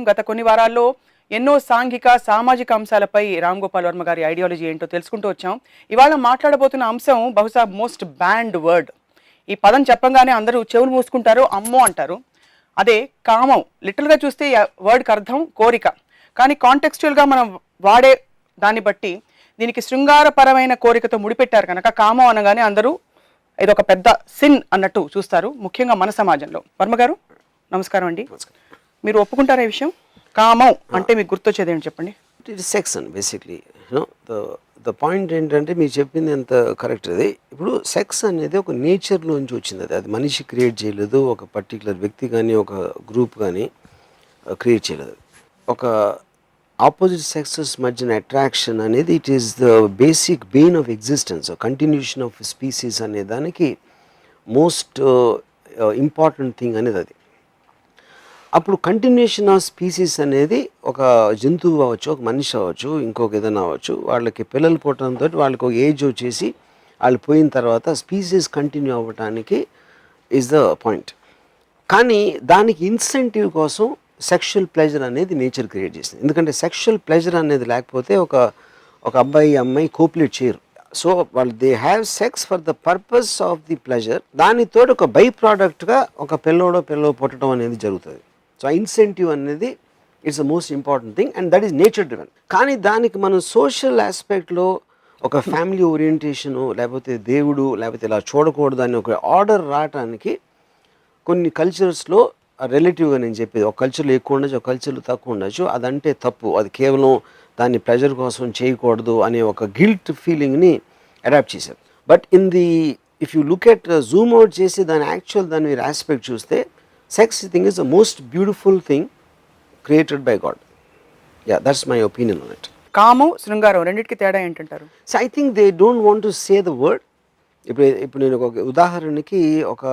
గత కొన్ని వారాల్లో ఎన్నో సాంఘిక సామాజిక అంశాలపై రామ్ గోపాల్ వర్మ గారి ఐడియాలజీ ఏంటో తెలుసుకుంటూ వచ్చాం. ఇవాళ మాట్లాడబోతున్న అంశం బహుశా మోస్ట్ బ్యాండ్ వర్డ్. ఈ పదం చెప్పంగానే అందరూ చెవులు మూసుకుంటారు, అమ్మో అంటారు. అదే కామం. లిటరల్గా చూస్తే వర్డ్కి అర్థం కోరిక. కానీ కాంటెక్స్చువల్గా మనం వాడే దాన్ని బట్టి దీనికి శృంగారపరమైన కోరికతో ముడిపెట్టారు కనుక కామం అనగానే అందరూ ఇదొక పెద్ద సిన్ అన్నట్టు చూస్తారు, ముఖ్యంగా మన సమాజంలో. వర్మ గారు నమస్కారం అండి. మీరు ఒప్పుకుంటారా ఈ విషయం? కామం అంటే మీకు గుర్తొచ్చేది ఏంటి చెప్పండి. It is sex and basically the point ఏంటంటే మీరు చెప్పింది ఎంత కరెక్ట్. అది ఇప్పుడు సెక్స్ అనేది ఒక నేచర్లోంచి వచ్చింది. అది మనిషి క్రియేట్ చేయలేదు, ఒక పర్టికులర్ వ్యక్తి కానీ ఒక గ్రూప్ కానీ క్రియేట్ చేయలేదు. ఒక ఆపోజిట్ సెక్సెస్ మధ్యన అట్రాక్షన్ అనేది it is the basic Bain of existence, continuation of species అనే దానికి మోస్ట్ ఇంపార్టెంట్ థింగ్ అనేది అది. అప్పుడు కంటిన్యూషన్ ఆఫ్ స్పీసీస్ అనేది ఒక జంతువు అవ్వచ్చు, ఒక మనిషి అవ్వచ్చు, ఇంకొక ఏదైనా అవ్వచ్చు, వాళ్ళకి పిల్లలు పుట్టడంతో వాళ్ళకి ఒక ఏజ్ వచ్చేసి వాళ్ళు పోయిన తర్వాత స్పీసీస్ కంటిన్యూ అవ్వటానికి ఈజ్ ద పాయింట్. కానీ దానికి ఇన్సెంటివ్ కోసం సెక్షువల్ ప్లెజర్ అనేది నేచర్ క్రియేట్ చేసింది. ఎందుకంటే సెక్షువల్ ప్లెజర్ అనేది లేకపోతే ఒక అబ్బాయి అమ్మాయి కోపులేట్ చేయరు. సో వాళ్ళు they have sex for the purpose of the pleasure. దానితో ఒక బై ప్రోడక్ట్గా ఒక పిల్లోడో పుట్టడం అనేది జరుగుతుంది. సో ఆ ఇన్సెంటివ్ అనేది it's the most important thing and that is nature driven. కానీ దానికి మనం సోషల్ ఆస్పెక్ట్లో ఒక ఫ్యామిలీ ఓరియంటేషను, లేకపోతే దేవుడు, లేకపోతే ఇలా చూడకూడదు అని ఒక ఆర్డర్ రావటానికి కొన్ని కల్చర్స్లో రిలేటివ్గా నేను చెప్పేది, ఒక కల్చర్లో ఎక్కువ ఉండొచ్చు, ఒక కల్చర్లో తక్కువ ఉండొచ్చు. అదంటే తప్పు, అది కేవలం దాన్ని ప్రెజర్ కోసం చేయకూడదు అనే ఒక గిల్ట్ ఫీలింగ్ని అడాప్ట్ చేశారు. But if you look at Zoom out చేసి దాని మీరు ఆస్పెక్ట్ చూస్తే sex thing is the most beautiful thing created by God. Yeah, that's my opinion on it. కామం శృంగారం రెండింటికి తేడా ఏంటంటారు? So I think they don't want to say the word. ఇప్పుడు నేను ఒక ఉదాహరణకి ఒక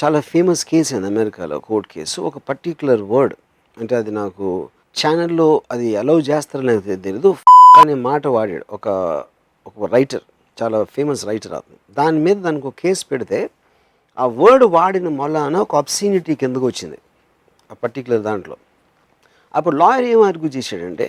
చాలా ఫేమస్ కేసు అయింది అమెరికాలో, కోర్ట్ కేసు. ఒక పర్టిక్యులర్ వర్డ్ అంటే అది నాకు ఛానల్లో అది అలౌ చేస్తారని నాకు తెలియదు అనే మాట వాడాడు ఒక రైటర్, చాలా ఫేమస్ రైటర్ అతను. దాని మీద దానికి ఒక కేసు పెడితే ఆ వర్డ్ వాడిన మొలాన ఒక అబ్సీనిటీ కిందకు వచ్చింది ఆ పర్టికులర్ దాంట్లో. అప్పుడు లాయర్ ఏం ఆర్గ్యూ చేశాడంటే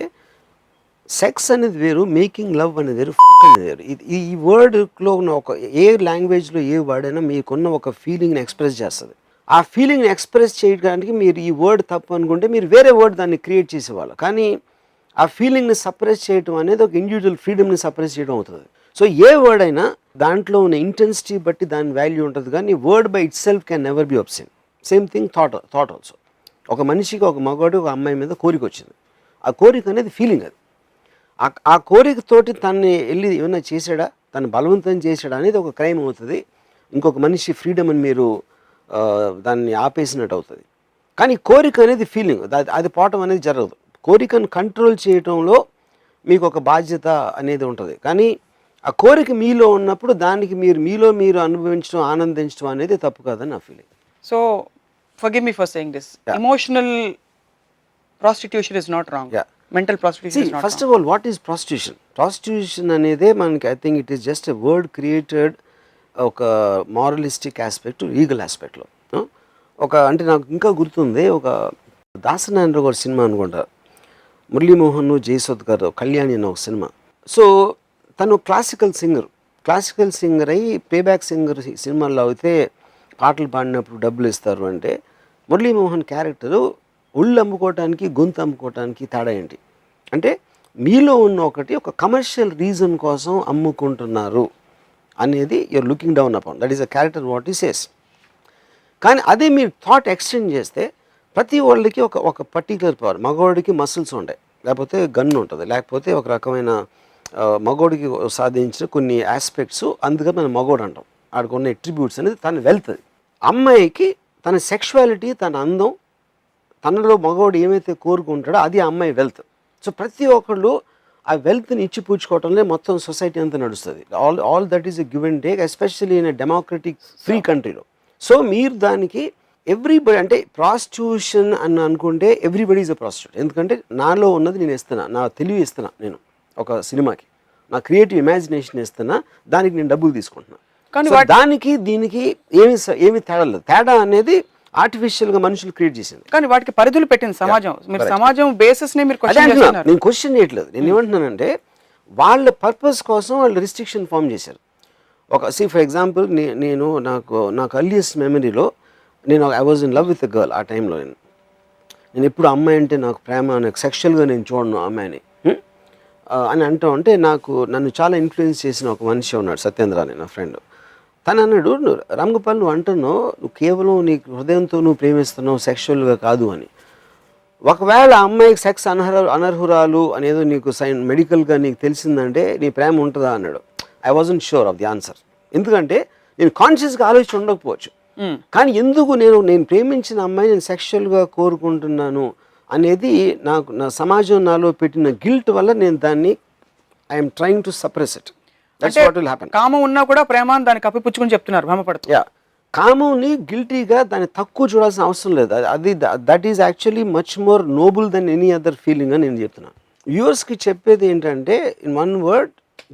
సెక్స్ అనేది వేరు, మేకింగ్ లవ్ అనేది వేరు, అనేది వేరు. ఈ వర్డ్లో ఉన్న ఒక ఏ లాంగ్వేజ్లో ఏ వర్డ్ అయినా మీకున్న ఒక ఫీలింగ్ని ఎక్స్ప్రెస్ చేస్తుంది. ఆ ఫీలింగ్ని ఎక్స్ప్రెస్ చేయడానికి మీరు ఈ వర్డ్ తప్పు అనుకుంటే మీరు వేరే వర్డ్ దాన్ని క్రియేట్ చేసేవాళ్ళు. కానీ ఆ ఫీలింగ్ని సప్రెస్ చేయడం అనేది ఒక ఇండివిజువల్ ఫ్రీడమ్ని సప్రెస్ చేయడం అవుతుంది. సో ఏ వర్డ్ అయినా దాంట్లో ఉన్న ఇంటెన్సిటీ బట్టి దాని వాల్యూ ఉంటుంది. కానీ word by it self can never be absent. Same thing thought also. ఒక మనిషికి, ఒక మగవాడు, ఒక అమ్మాయి మీద కోరిక వచ్చింది. ఆ కోరిక అనేది ఫీలింగ్. అది ఆ కోరికతోటి తనని వెళ్ళి ఏమైనా చేశాడా, తను బలవంతం చేశాడా అనేది ఒక క్రైమ్ అవుతుంది. ఇంకొక మనిషి ఫ్రీడమ్ అని మీరు దాన్ని ఆపేసినట్టు అవుతుంది. కానీ కోరిక అనేది ఫీలింగ్, అది పోవటం అనేది జరగదు. కోరికను కంట్రోల్ చేయటంలో మీకు ఒక బాధ్యత అనేది ఉంటుంది. కానీ ఆ కోరిక మీలో ఉన్నప్పుడు దానికి మీరు అనుభవించడం, ఆనందించడం అనేది తప్పు కాదని నా feeling. So forgive me for saying this. Emotional prostitution is not wrong. Mental prostitution is not first of all, what is prostitution? Prostitution అనేది మనకి I think it is just a word created ఒక మారలిస్టిక్ aspect, legal ఆస్పెక్ట్లో. అంటే నాకు ఇంకా గుర్తుంది, ఒక దాసనారాయణ గారి cinema అనుకుంటా, మురళీమోహన్, జయసుధ్ గారు, కళ్యాణి అన్న ఒక సినిమా. సో తను క్లాసికల్ సింగర్ అయ్యి ప్లేబ్యాక్ సింగర్ సినిమాల్లో అయితే పాటలు పాడినప్పుడు డబ్బులు ఇస్తారు. అంటే మురళీమోహన్ క్యారెక్టరు ఒళ్ళు అమ్ముకోవటానికి, గొంతు అమ్ముకోవటానికి తేడా ఏంటి అంటే మీలో ఉన్న ఒక కమర్షియల్ రీజన్ కోసం అమ్ముకుంటున్నారు అనేది you're looking down upon. That is a character what he says. కానీ అదే మీరు థాట్ ఎక్స్టెండ్ చేస్తే ప్రతి వాళ్ళకి ఒక పర్టికులర్ పవర్, మగవాడికి మసిల్స్ ఉంటాయి, లేకపోతే గన్ ఉంటుంది, లేకపోతే ఒక రకమైన మగోడికి సాధించిన కొన్ని ఆస్పెక్ట్స్, అందుకని మనం మగోడు అంటాం. ఆడికి ఉన్న అట్రిబ్యూట్స్ అనేది తన వెల్త్. అమ్మాయికి తన సెక్షువాలిటీ, తన అందం, తనలో మగవాడు ఏమైతే కోరుకుంటాడో అది అమ్మాయి వెల్త్. సో ప్రతి ఒక్కళ్ళు ఆ వెల్త్ని ఇచ్చిపుచ్చుకోవటంలో మొత్తం సొసైటీ అంతా నడుస్తుంది. All that is a give and take, especially in a democratic free కంట్రీలో. సో మీరు దానికి ఎవ్రీబడి అంటే ప్రాస్టిట్యూషన్ అని అనుకుంటే ఎవ్రీబడి ఈజ్ అ ప్రాస్టిట్యూట్. ఎందుకంటే నాలో ఉన్నది నేను ఇస్తున్నా, నా తెలివి ఇస్తున్నా నేను ఒక సినిమాకి. నా క్రియేటివ్ ఇమాజినేషన్ ఇస్తున్నా, దానికి నేను డబ్బులు తీసుకుంటున్నా. కానీ దానికి దీనికి ఏమి తేడా లేదు. తేడా అనేది ఆర్టిఫిషియల్గా మనుషులు క్రియేట్ చేసింది. కానీ వాటికి పరిధులు పెట్టింది సమాజం. మీరు సమాజం బేసిస్ ని మీరు క్వశ్చన్ చేస్తున్నారు. నేను క్వశ్చన్ చేయట్లేదు. నేను ఏమంటున్నానంటే వాళ్ళ పర్పస్ కోసం వాళ్ళు రిస్ట్రిక్షన్ ఫామ్ చేశారు. ఫర్ ఎగ్జాంపుల్ నేను నాకు అర్లియస్ట్ మెమరీలో I was in love with a girl. ఆ టైంలో నేను ఎప్పుడు అమ్మాయి అంటే నాకు ప్రేమ, నాకు సెక్షువల్గా నేను చూడను అమ్మాయిని అని అంటే నన్ను చాలా ఇన్ఫ్లుయెన్స్ చేసిన ఒక మనిషి ఉన్నాడు, సత్యేంద్ర అని, నా ఫ్రెండ్. తను అన్నాడు, రామ్ గోపాల్ నువ్వు అంటున్నావు నువ్వు కేవలం నీ హృదయంతో నువ్వు ప్రేమిస్తున్నావు, సెక్షువల్గా కాదు అని. ఒకవేళ అమ్మాయికి సెక్స్ అనర్హురాలు అనేదో నీకు మెడికల్గా నీకు తెలిసిందంటే నీ ప్రేమ ఉంటుందా అన్నాడు. I wasn't sure of the answer. ఎందుకంటే నేను కాన్షియస్గా ఆలోచన ఉండకపోవచ్చు, కానీ ఎందుకు నేను ప్రేమించిన అమ్మాయి నేను సెక్షువల్గా కోరుకుంటున్నాను అనేది నా సమాజం నాలో పెట్టిన గిల్ట్ వల్ల నేను దాన్ని I'm trying to suppress it. That's what will happen. కామం ఉన్నా కూడా ప్రేమ దాన్ని కప్పిపుచ్చుకుని చెప్తున్నారు భ్రమపడుతూ. కామంని గిల్టీగా దాన్ని తక్కువ చూడాల్సిన అవసరం లేదు. That is actually much more noble than any other feeling అని నేను చెప్తున్నాను. వ్యూవర్స్కి చెప్పేది ఏంటంటే, ఇన్ వన్ వర్డ్,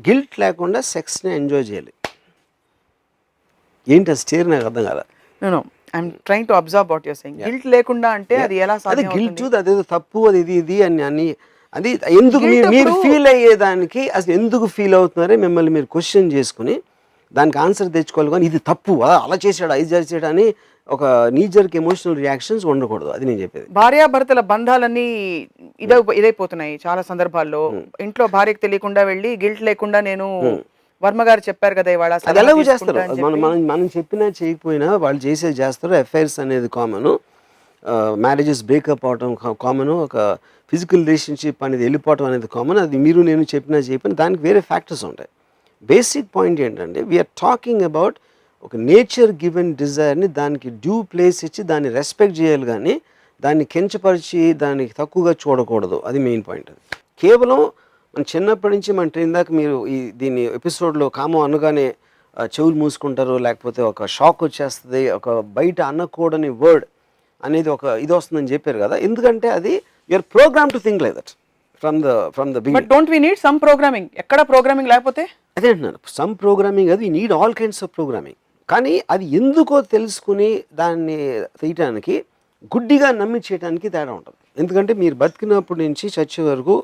గిల్ట్ లేకుండా సెక్స్ని ఎంజాయ్ చేయాలి. ఏంటి ఆ స్టేర్ నాకు అర్థం కాదు. నేను I'm trying to observe what you're saying. Guilt లేకుండా అంటే అది ఎలా సాధ్యం? గిల్ట్ అదేదో తప్పు, అది ఇది అని అది ఎందుకు మీరు ఫీల్ అయ్యేదానికి అసలు ఎందుకు ఫీల్ అవుతున్నారో మిమ్మల్ని మీరు క్వశ్చన్ చేసుకుని దానికి ఆన్సర్ తెచ్చుకోవాలి. కానీ ఇది తప్పు, అలా చేశాడు, ఇది చేశాడు అని ఒక నీజర్కి ఎమోషనల్ రియాక్షన్స్ ఉండకూడదు. అది నేను చెప్పేది. భార్యాభర్తల బంధాలన్నీ ఇదైపోతున్నాయి చాలా సందర్భాల్లో. ఇంట్లో భార్యకు తెలియకుండా వెళ్ళి గిల్ట్ లేకుండా నేను వర్మ గారు చెప్పారు కదా ఇవాళ, అది ఎలాగో చేస్తారు. మనం చెప్పినా చేయకపోయినా వాళ్ళు చేస్తారు. ఎఫ్ఐఆర్స్ అనేది కామన్, మ్యారేజెస్ బ్రేకప్ అవడం కామన్, ఒక ఫిజికల్ రిలేషన్షిప్ అనేది వెళ్ళిపోవడం అనేది కామన్. అది మీరు నేను చెప్పినా చెప్పినా దానికి వేరే ఫ్యాక్టర్స్ ఉంటాయి. బేసిక్ పాయింట్ ఏంటంటే వీఆర్ టాకింగ్ అబౌట్ ఒక నేచర్ గివెన్ డిజైర్ని దానికి డ్యూ ప్లేస్ ఇచ్చి దాన్ని రెస్పెక్ట్ చేయాలి, కానీ దాన్ని కించపరిచి దానికి తక్కువగా చూడకూడదు. అది మెయిన్ పాయింట్. అది కేవలం మన చిన్నప్పటి నుంచి మన ఇందాక మీరు దీని ఎపిసోడ్లో కామం అనగానే చెవులు మూసుకుంటారు, లేకపోతే ఒక షాక్ వచ్చేస్తుంది, ఒక బయట అనకూడని వర్డ్ అనేది ఒక ఇది వస్తుందని చెప్పారు కదా. ఎందుకంటే అది you're program to think like that from the beginning. But don't we need some programming? ఎక్కడ ప్రోగ్రామింగ్ లేకపోతే? అదే అంటున్నాను, సమ్ ప్రోగ్రామింగ్, అది need all kinds of programming. కానీ అది ఎందుకో తెలుసుకుని దాన్ని తీయటానికి గుడ్డిగా నమ్మి చేయడానికి తేడా ఉంటుంది. ఎందుకంటే మీరు బతికినప్పటి నుంచి చచ్చే వరకు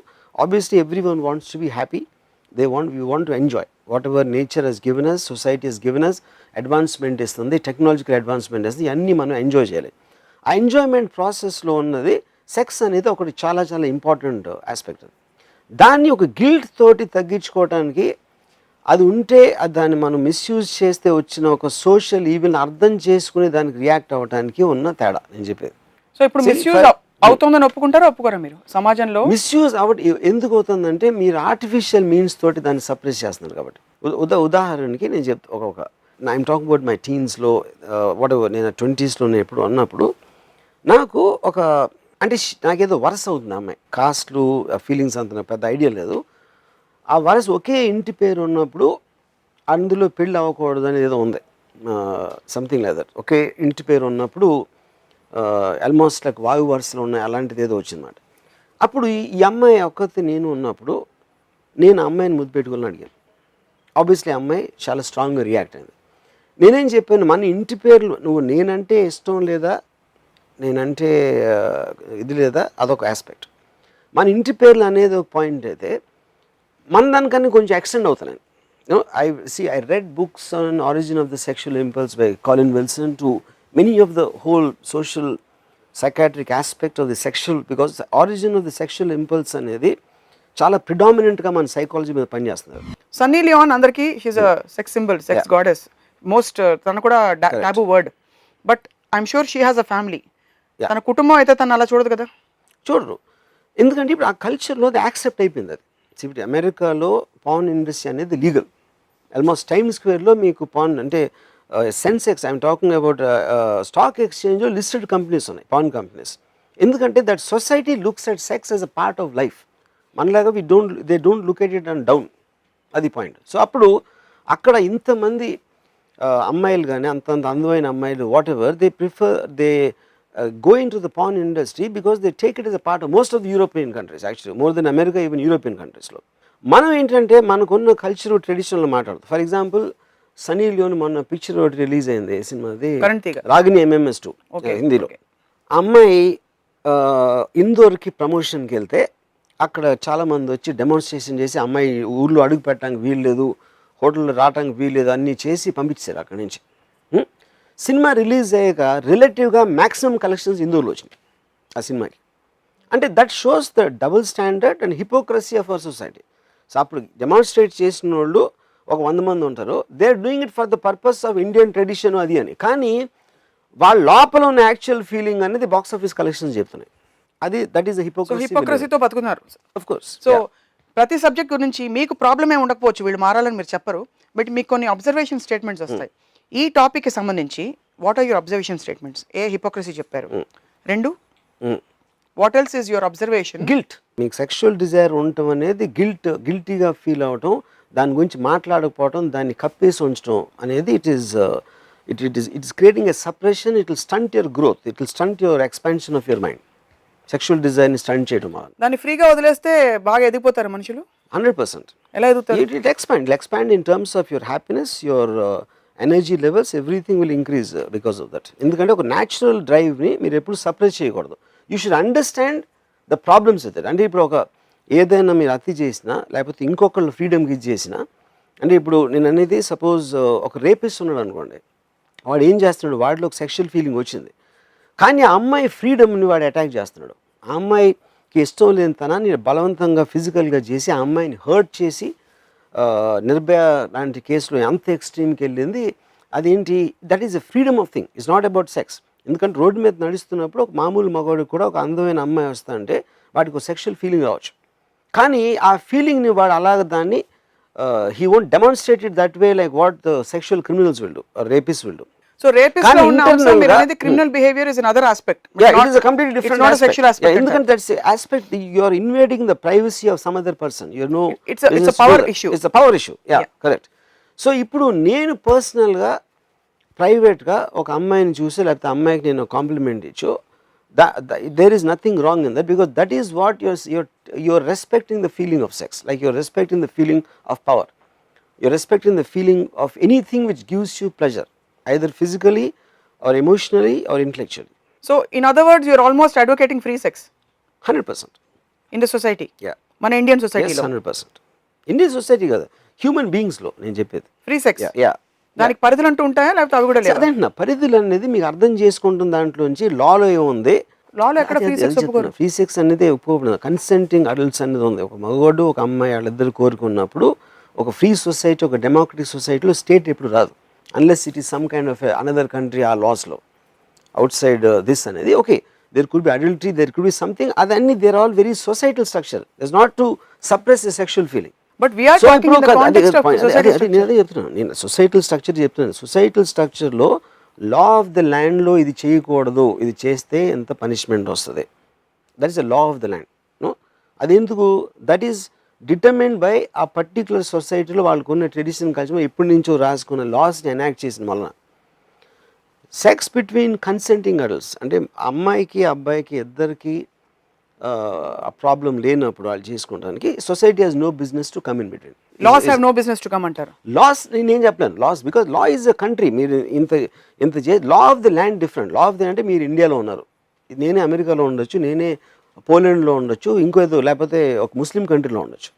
obviously every one wants to be happy. We want to enjoy whatever nature has given us, society has given us. Advancement ఇస్తుంది, టెక్నాలజికల్ అడ్వాన్స్మెంట్ ఇస్తుంది, అన్నీ మనం ఎంజాయ్ చేయాలి. ఆ ఎంజాయ్మెంట్ ప్రాసెస్లో ఉన్నది సెక్స్ అనేది ఒకటి చాలా చాలా ఇంపార్టెంట్ ఆస్పెక్ట్. దాన్ని ఒక గిల్ట్ తోటి తగ్గించుకోవడానికి అది ఉంటే దాన్ని మనం మిస్యూజ్ చేస్తే వచ్చిన ఒక సోషల్ ఈవెల్ని అర్థం చేసుకుని దానికి రియాక్ట్ అవ్వడానికి ఉన్న తేడా నేను చెప్పేది. సో ఇప్పుడు మిస్యూజ్ అవుతుందని ఒప్పుకుంటారా ఒప్పుకోరా మీరు? సమాజంలో మిస్యూజ్ ఎందుకు అవుతుందంటే మీరు ఆర్టిఫిషియల్ మీన్స్ తోటి దాన్ని సప్రెస్ చేస్తున్నారు కాబట్టి. ఉదాహరణకి నేను చెప్తా, ఐఎమ్ టాకింగ్ అబౌట్ మై టీన్స్లో వాట్ ఎవర్, నేను 20sలో ఎప్పుడు అన్నప్పుడు నాకు అంటే నాకేదో వరస అవుతుంది అమ్మాయి. కాస్ట్లు ఫీలింగ్స్ అంత పెద్ద ఐడియా లేదు. ఆ వరస ఒకే ఇంటి పేరు ఉన్నప్పుడు అందులో పెళ్ళి అవ్వకూడదు అనేది ఏదో ఉంది, సంథింగ్ లైక్ దట్. ఒకే ఇంటి పేరు ఉన్నప్పుడు ఆల్మోస్ట్ లైక్ వాయు వరుసలు ఉన్నాయి, అలాంటిది ఏదో వచ్చిందన్నమాట. అప్పుడు ఈ అమ్మాయి ఒక్కటి నేను ఉన్నప్పుడు నేను అమ్మాయిని ముద్దు పెట్టుకోవాలని అడిగాను. ఆబ్వియస్లీ అమ్మాయి చాలా స్ట్రాంగ్గా రియాక్ట్ అయింది. నేనేం చెప్పాను, మన ఇంటి పేర్లు నువ్వు నేనంటే ఇష్టం లేదా, నేనంటే ఇది లేదా, అదొక ఆస్పెక్ట్. మన ఇంటి పేర్లు అనేది ఒక పాయింట్ అయితే మన దానికన్నా కొంచెం ఎక్స్టెండ్ అవుతున్నాయి. I read books on origin of the sexual impulse by Colin Wilson to many of the whole social psychiatric aspect of the sexual, because the origin of the sexual impulse అనేది చాలా ప్రిడామినెంట్గా మన psychology మీద పనిచేస్తున్నారు. Sunny Leone అందరికీ she a sex symbol, sex goddess most. తను కూడా taboo word, but I'm sure she has a family. తన కుటుంబం అయితే తను అలా చూడదు కదా. చూడరు, ఎందుకంటే ఇప్పుడు ఆ కల్చర్లో అది యాక్సెప్ట్ అయిపోయింది. అది ఇప్పుడు అమెరికాలో పాన్ ఇండస్ట్రీ అనేది లీగల్. ఆల్మోస్ట్ టైమ్ స్క్వేర్లో మీకు పాన్ అంటే Sensex, I'm talking about stock ఎక్స్చేంజ్లో లిస్టెడ్ కంపెనీస్ ఉన్నాయి, పాన్ కంపెనీస్. ఎందుకంటే that society looks at sex as a part of life. మనలాగా they don't look at it and down. అది point. So అప్పుడు అక్కడ ఇంతమంది అమ్మాయిలు కానీ అంత అందమైన అమ్మాయిలు whatever they prefer, they go into the porn industry because they take it as a part of most of the European countries, actually more than America, even European countries లో మనం ఏంటంటే మనకున్న కల్చర్ ట్రెడిషనల్ మాట్లాడుతాం. For example Sunny Leone మొన్న picture ఒకటి release అయింది సినిమాది, current తీగ. Ragini MMS2 Okay, హిందీలో. okay. ఆ అమ్మాయి ఇందోర్కి ప్రమోషన్కి వెళ్తే అక్కడ చాలామంది వచ్చి డెమాన్స్ట్రేషన్ చేసి అమ్మాయి ఊళ్ళో అడుగు పెట్టడానికి వీల్లేదు, హోటల్లో రావడానికి వీల్లేదు అన్నీ చేసి పంపించారు అక్కడి నుంచి. సినిమా రిలీజ్ అయ్యాక రిలేటివ్గా మ్యాక్సిమం కలెక్షన్స్ ఇందోర్లో వచ్చినాయి ఆ సినిమాకి. అంటే that shows the double standard and hypocrisy of our society. So అప్పుడు డెమాన్స్ట్రేట్ చేసిన వాళ్ళు ఒక 100 మంది ఉంటారు, they are doing it for the purpose of Indian tradition అది అని. కానీ వాళ్ళ లోపల ఉన్న యాక్చువల్ ఫీలింగ్ అనేది బాక్స్ ఆఫీస్ కలెక్షన్స్ చెప్తున్నాయి. అది దట్ ఈస్ హిపోక్రసీతో బతుకున్నారు. Of course. సో ప్రతి సబ్జెక్ట్ గురించి మీకు ప్రాబ్లం ఏమి ఉండకపోవచ్చు, వీళ్ళు మారాలని మీరు చెప్పరు, బట్ మీకు కొన్ని అబ్జర్వేషన్ స్టేట్మెంట్స్ వస్తాయి. ఈ టాపిక్కి సంబంధించి what are your observation statements? ఏ హిపోక్రసీ చెప్పారు? 2 what else is your observation? Guilt. మీకు సెక్షువల్ డిజైర్ ఉండటం అనేది గిల్టీగా ఫీల్ అవటం, దాని గురించి మాట్లాడకపోవటం, దాన్ని కప్పేసి ఉంచడం అనేది it's creating a suppression. It will stunt your growth, it will stunt your expansion of your mind. Sexual డిజైర్ని స్టంట్ చేయడం వల్ల దాన్ని ఫ్రీగా వదిలేస్తే బాగా ఎదిగిపోతారు మనుషులు. 100%. ఎలా ఎదుగుతారు? It expand in terms of your happiness, your energy levels, everything will increase because of that. ఎందుకంటే ఒక న్యాచురల్ డ్రైవ్ని మీరు ఎప్పుడు సప్రెస్ చేయకూడదు. You should understand the problems with it. అంటే ఇప్పుడు ఒక ఏదైనా మీరు అతి చేసినా లేకపోతే ఇంకొకళ్ళు ఫ్రీడమ్కి ఇది చేసినా, అంటే ఇప్పుడు నేను అనేది సపోజ్ ఒక రేపిస్ట్ ఉన్నాడు అనుకోండి, వాడు ఏం చేస్తున్నాడు, వాడిలో ఒక సెక్షువల్ ఫీలింగ్ వచ్చింది, కానీ ఆ అమ్మాయి ఫ్రీడమ్ని వాడు అటాక్ చేస్తున్నాడు. ఆ అమ్మాయికి ఇష్టం లేని తనాన్ని బలవంతంగా ఫిజికల్గా చేసి ఆ అమ్మాయిని హర్ట్ చేసి నిర్భయ లాంటి కేసులో ఎంత ఎక్స్ట్రీమ్కి వెళ్ళింది. అదేంటి, that is a freedom of thing, it's not about sex. ఎందుకంటే రోడ్డు మీద నడుస్తున్నప్పుడు ఒక మామూలు మగవాడికి కూడా ఒక అందమైన అమ్మాయి వస్తా అంటే వాడికి ఒక సెక్షువల్ ఫీలింగ్ రావచ్చు, కానీ ఆ ఫీలింగ్ని వాడు అలాగ దాన్ని he won't demonstrate it that way like what the sexual criminals will do, rapist will do. So rapist లో ఉన్న అంశం మీరు అనేది criminal behaviour is another aspect. Yeah, it is a completely different not a sexual aspect. Yeah, ఎందుకంటే that's a aspect you are invading the privacy of some other person. You know, it's a power issue. It's a power issue. Yeah, correct. So ఇప్పుడు నేను పర్సనల్గా ప్రైవేట్గా ఒక అమ్మాయిని చూసి లేకపోతే అమ్మాయికి నేను కాంప్లిమెంట్ ఇచ్చు, there is nothing wrong in that, because that is what you're respecting the feeling of sex, like you're respecting the feeling of power, you're respecting the feeling of anything which gives you pleasure, either physically or emotionally or intellectually. So in other words, you're almost advocating free sex 100%. in the society. Yeah. మన Indian Yes, సొసైటీలో 100%. Indian society కదా, human బీయింగ్స్లో నేను చెప్పేది. Free sex, yeah, దానికి పరిధులు అంటూ ఉంటాయా లేకపోతే అవి కూడా లేవా? అదేంటున్నా, పరిధులు అనేది మీకు అర్థం చేసుకుంటున్న దాంట్లోంచి లాలో ఏముంది, లాలో ఎక్కడ ఫ్రీ సెక్స్ ఒప్పుకోరు. ఫ్రీ సెక్స్ అనేది ఒప్పుకోబడదు. కన్సెంటింగ్ అడల్ట్స్ అనేది ఉంది. ఒక మగవాడు ఒక అమ్మాయి వాళ్ళిద్దరు కోరుకున్నప్పుడు ఒక ఫ్రీ సొసైటీ, ఒక డెమోక్రటిక్ సొసైటీలో స్టేట్ ఎప్పుడు రాదు, unless it is some kind of another country ఆ లాస్లో అవుట్ సైడ్ దిస్ అనేది. Okay, there could be adultery, there could be something, అదన్నీ there all very societal structure. It's not to suppress a sexual feeling. But we are talking in the context of society. నేను అదే చెప్తున్నాను, నేను societal structure చెప్తున్నాను. Societal స్ట్రక్చర్లో law of the ల్యాండ్లో ఇది చేయకూడదు, ఇది చేస్తే ఎంత పనిష్మెంట్ వస్తుంది, that is the law of the land. No, అదెందుకు, దట్ ఈస్ డిటర్మైన్డ్ బై ఆ పర్టికులర్ సొసైటీలో వాళ్ళకున్న ట్రెడిషన్ కల్చర్ ఎప్పటి నుంచో రాసుకున్న లాస్ని ఎనాక్ట్ చేసిన వలన. సెక్స్ బిట్వీన్ కన్సెంటింగ్ అడల్ట్స్ అంటే అమ్మాయికి అబ్బాయికి ఇద్దరికి ఆ ప్రాబ్లం లేనప్పుడు వాళ్ళు చేసుకోవడానికి society has no business to come in between. Laws have no business to come అంటారు. లాస్ నేనేం చెప్పలేను, laws because law is a country. మీరు ఇంత law of the land different. Law of the అంటే మీరు ఇండియాలో ఉన్నారు, నేనే అమెరికాలో ఉండొచ్చు, నేనే పోలాండ్లో ఉండొచ్చు, ఇంకోదో లేకపోతే ఒక ముస్లిం కంట్రీలో ఉండొచ్చు.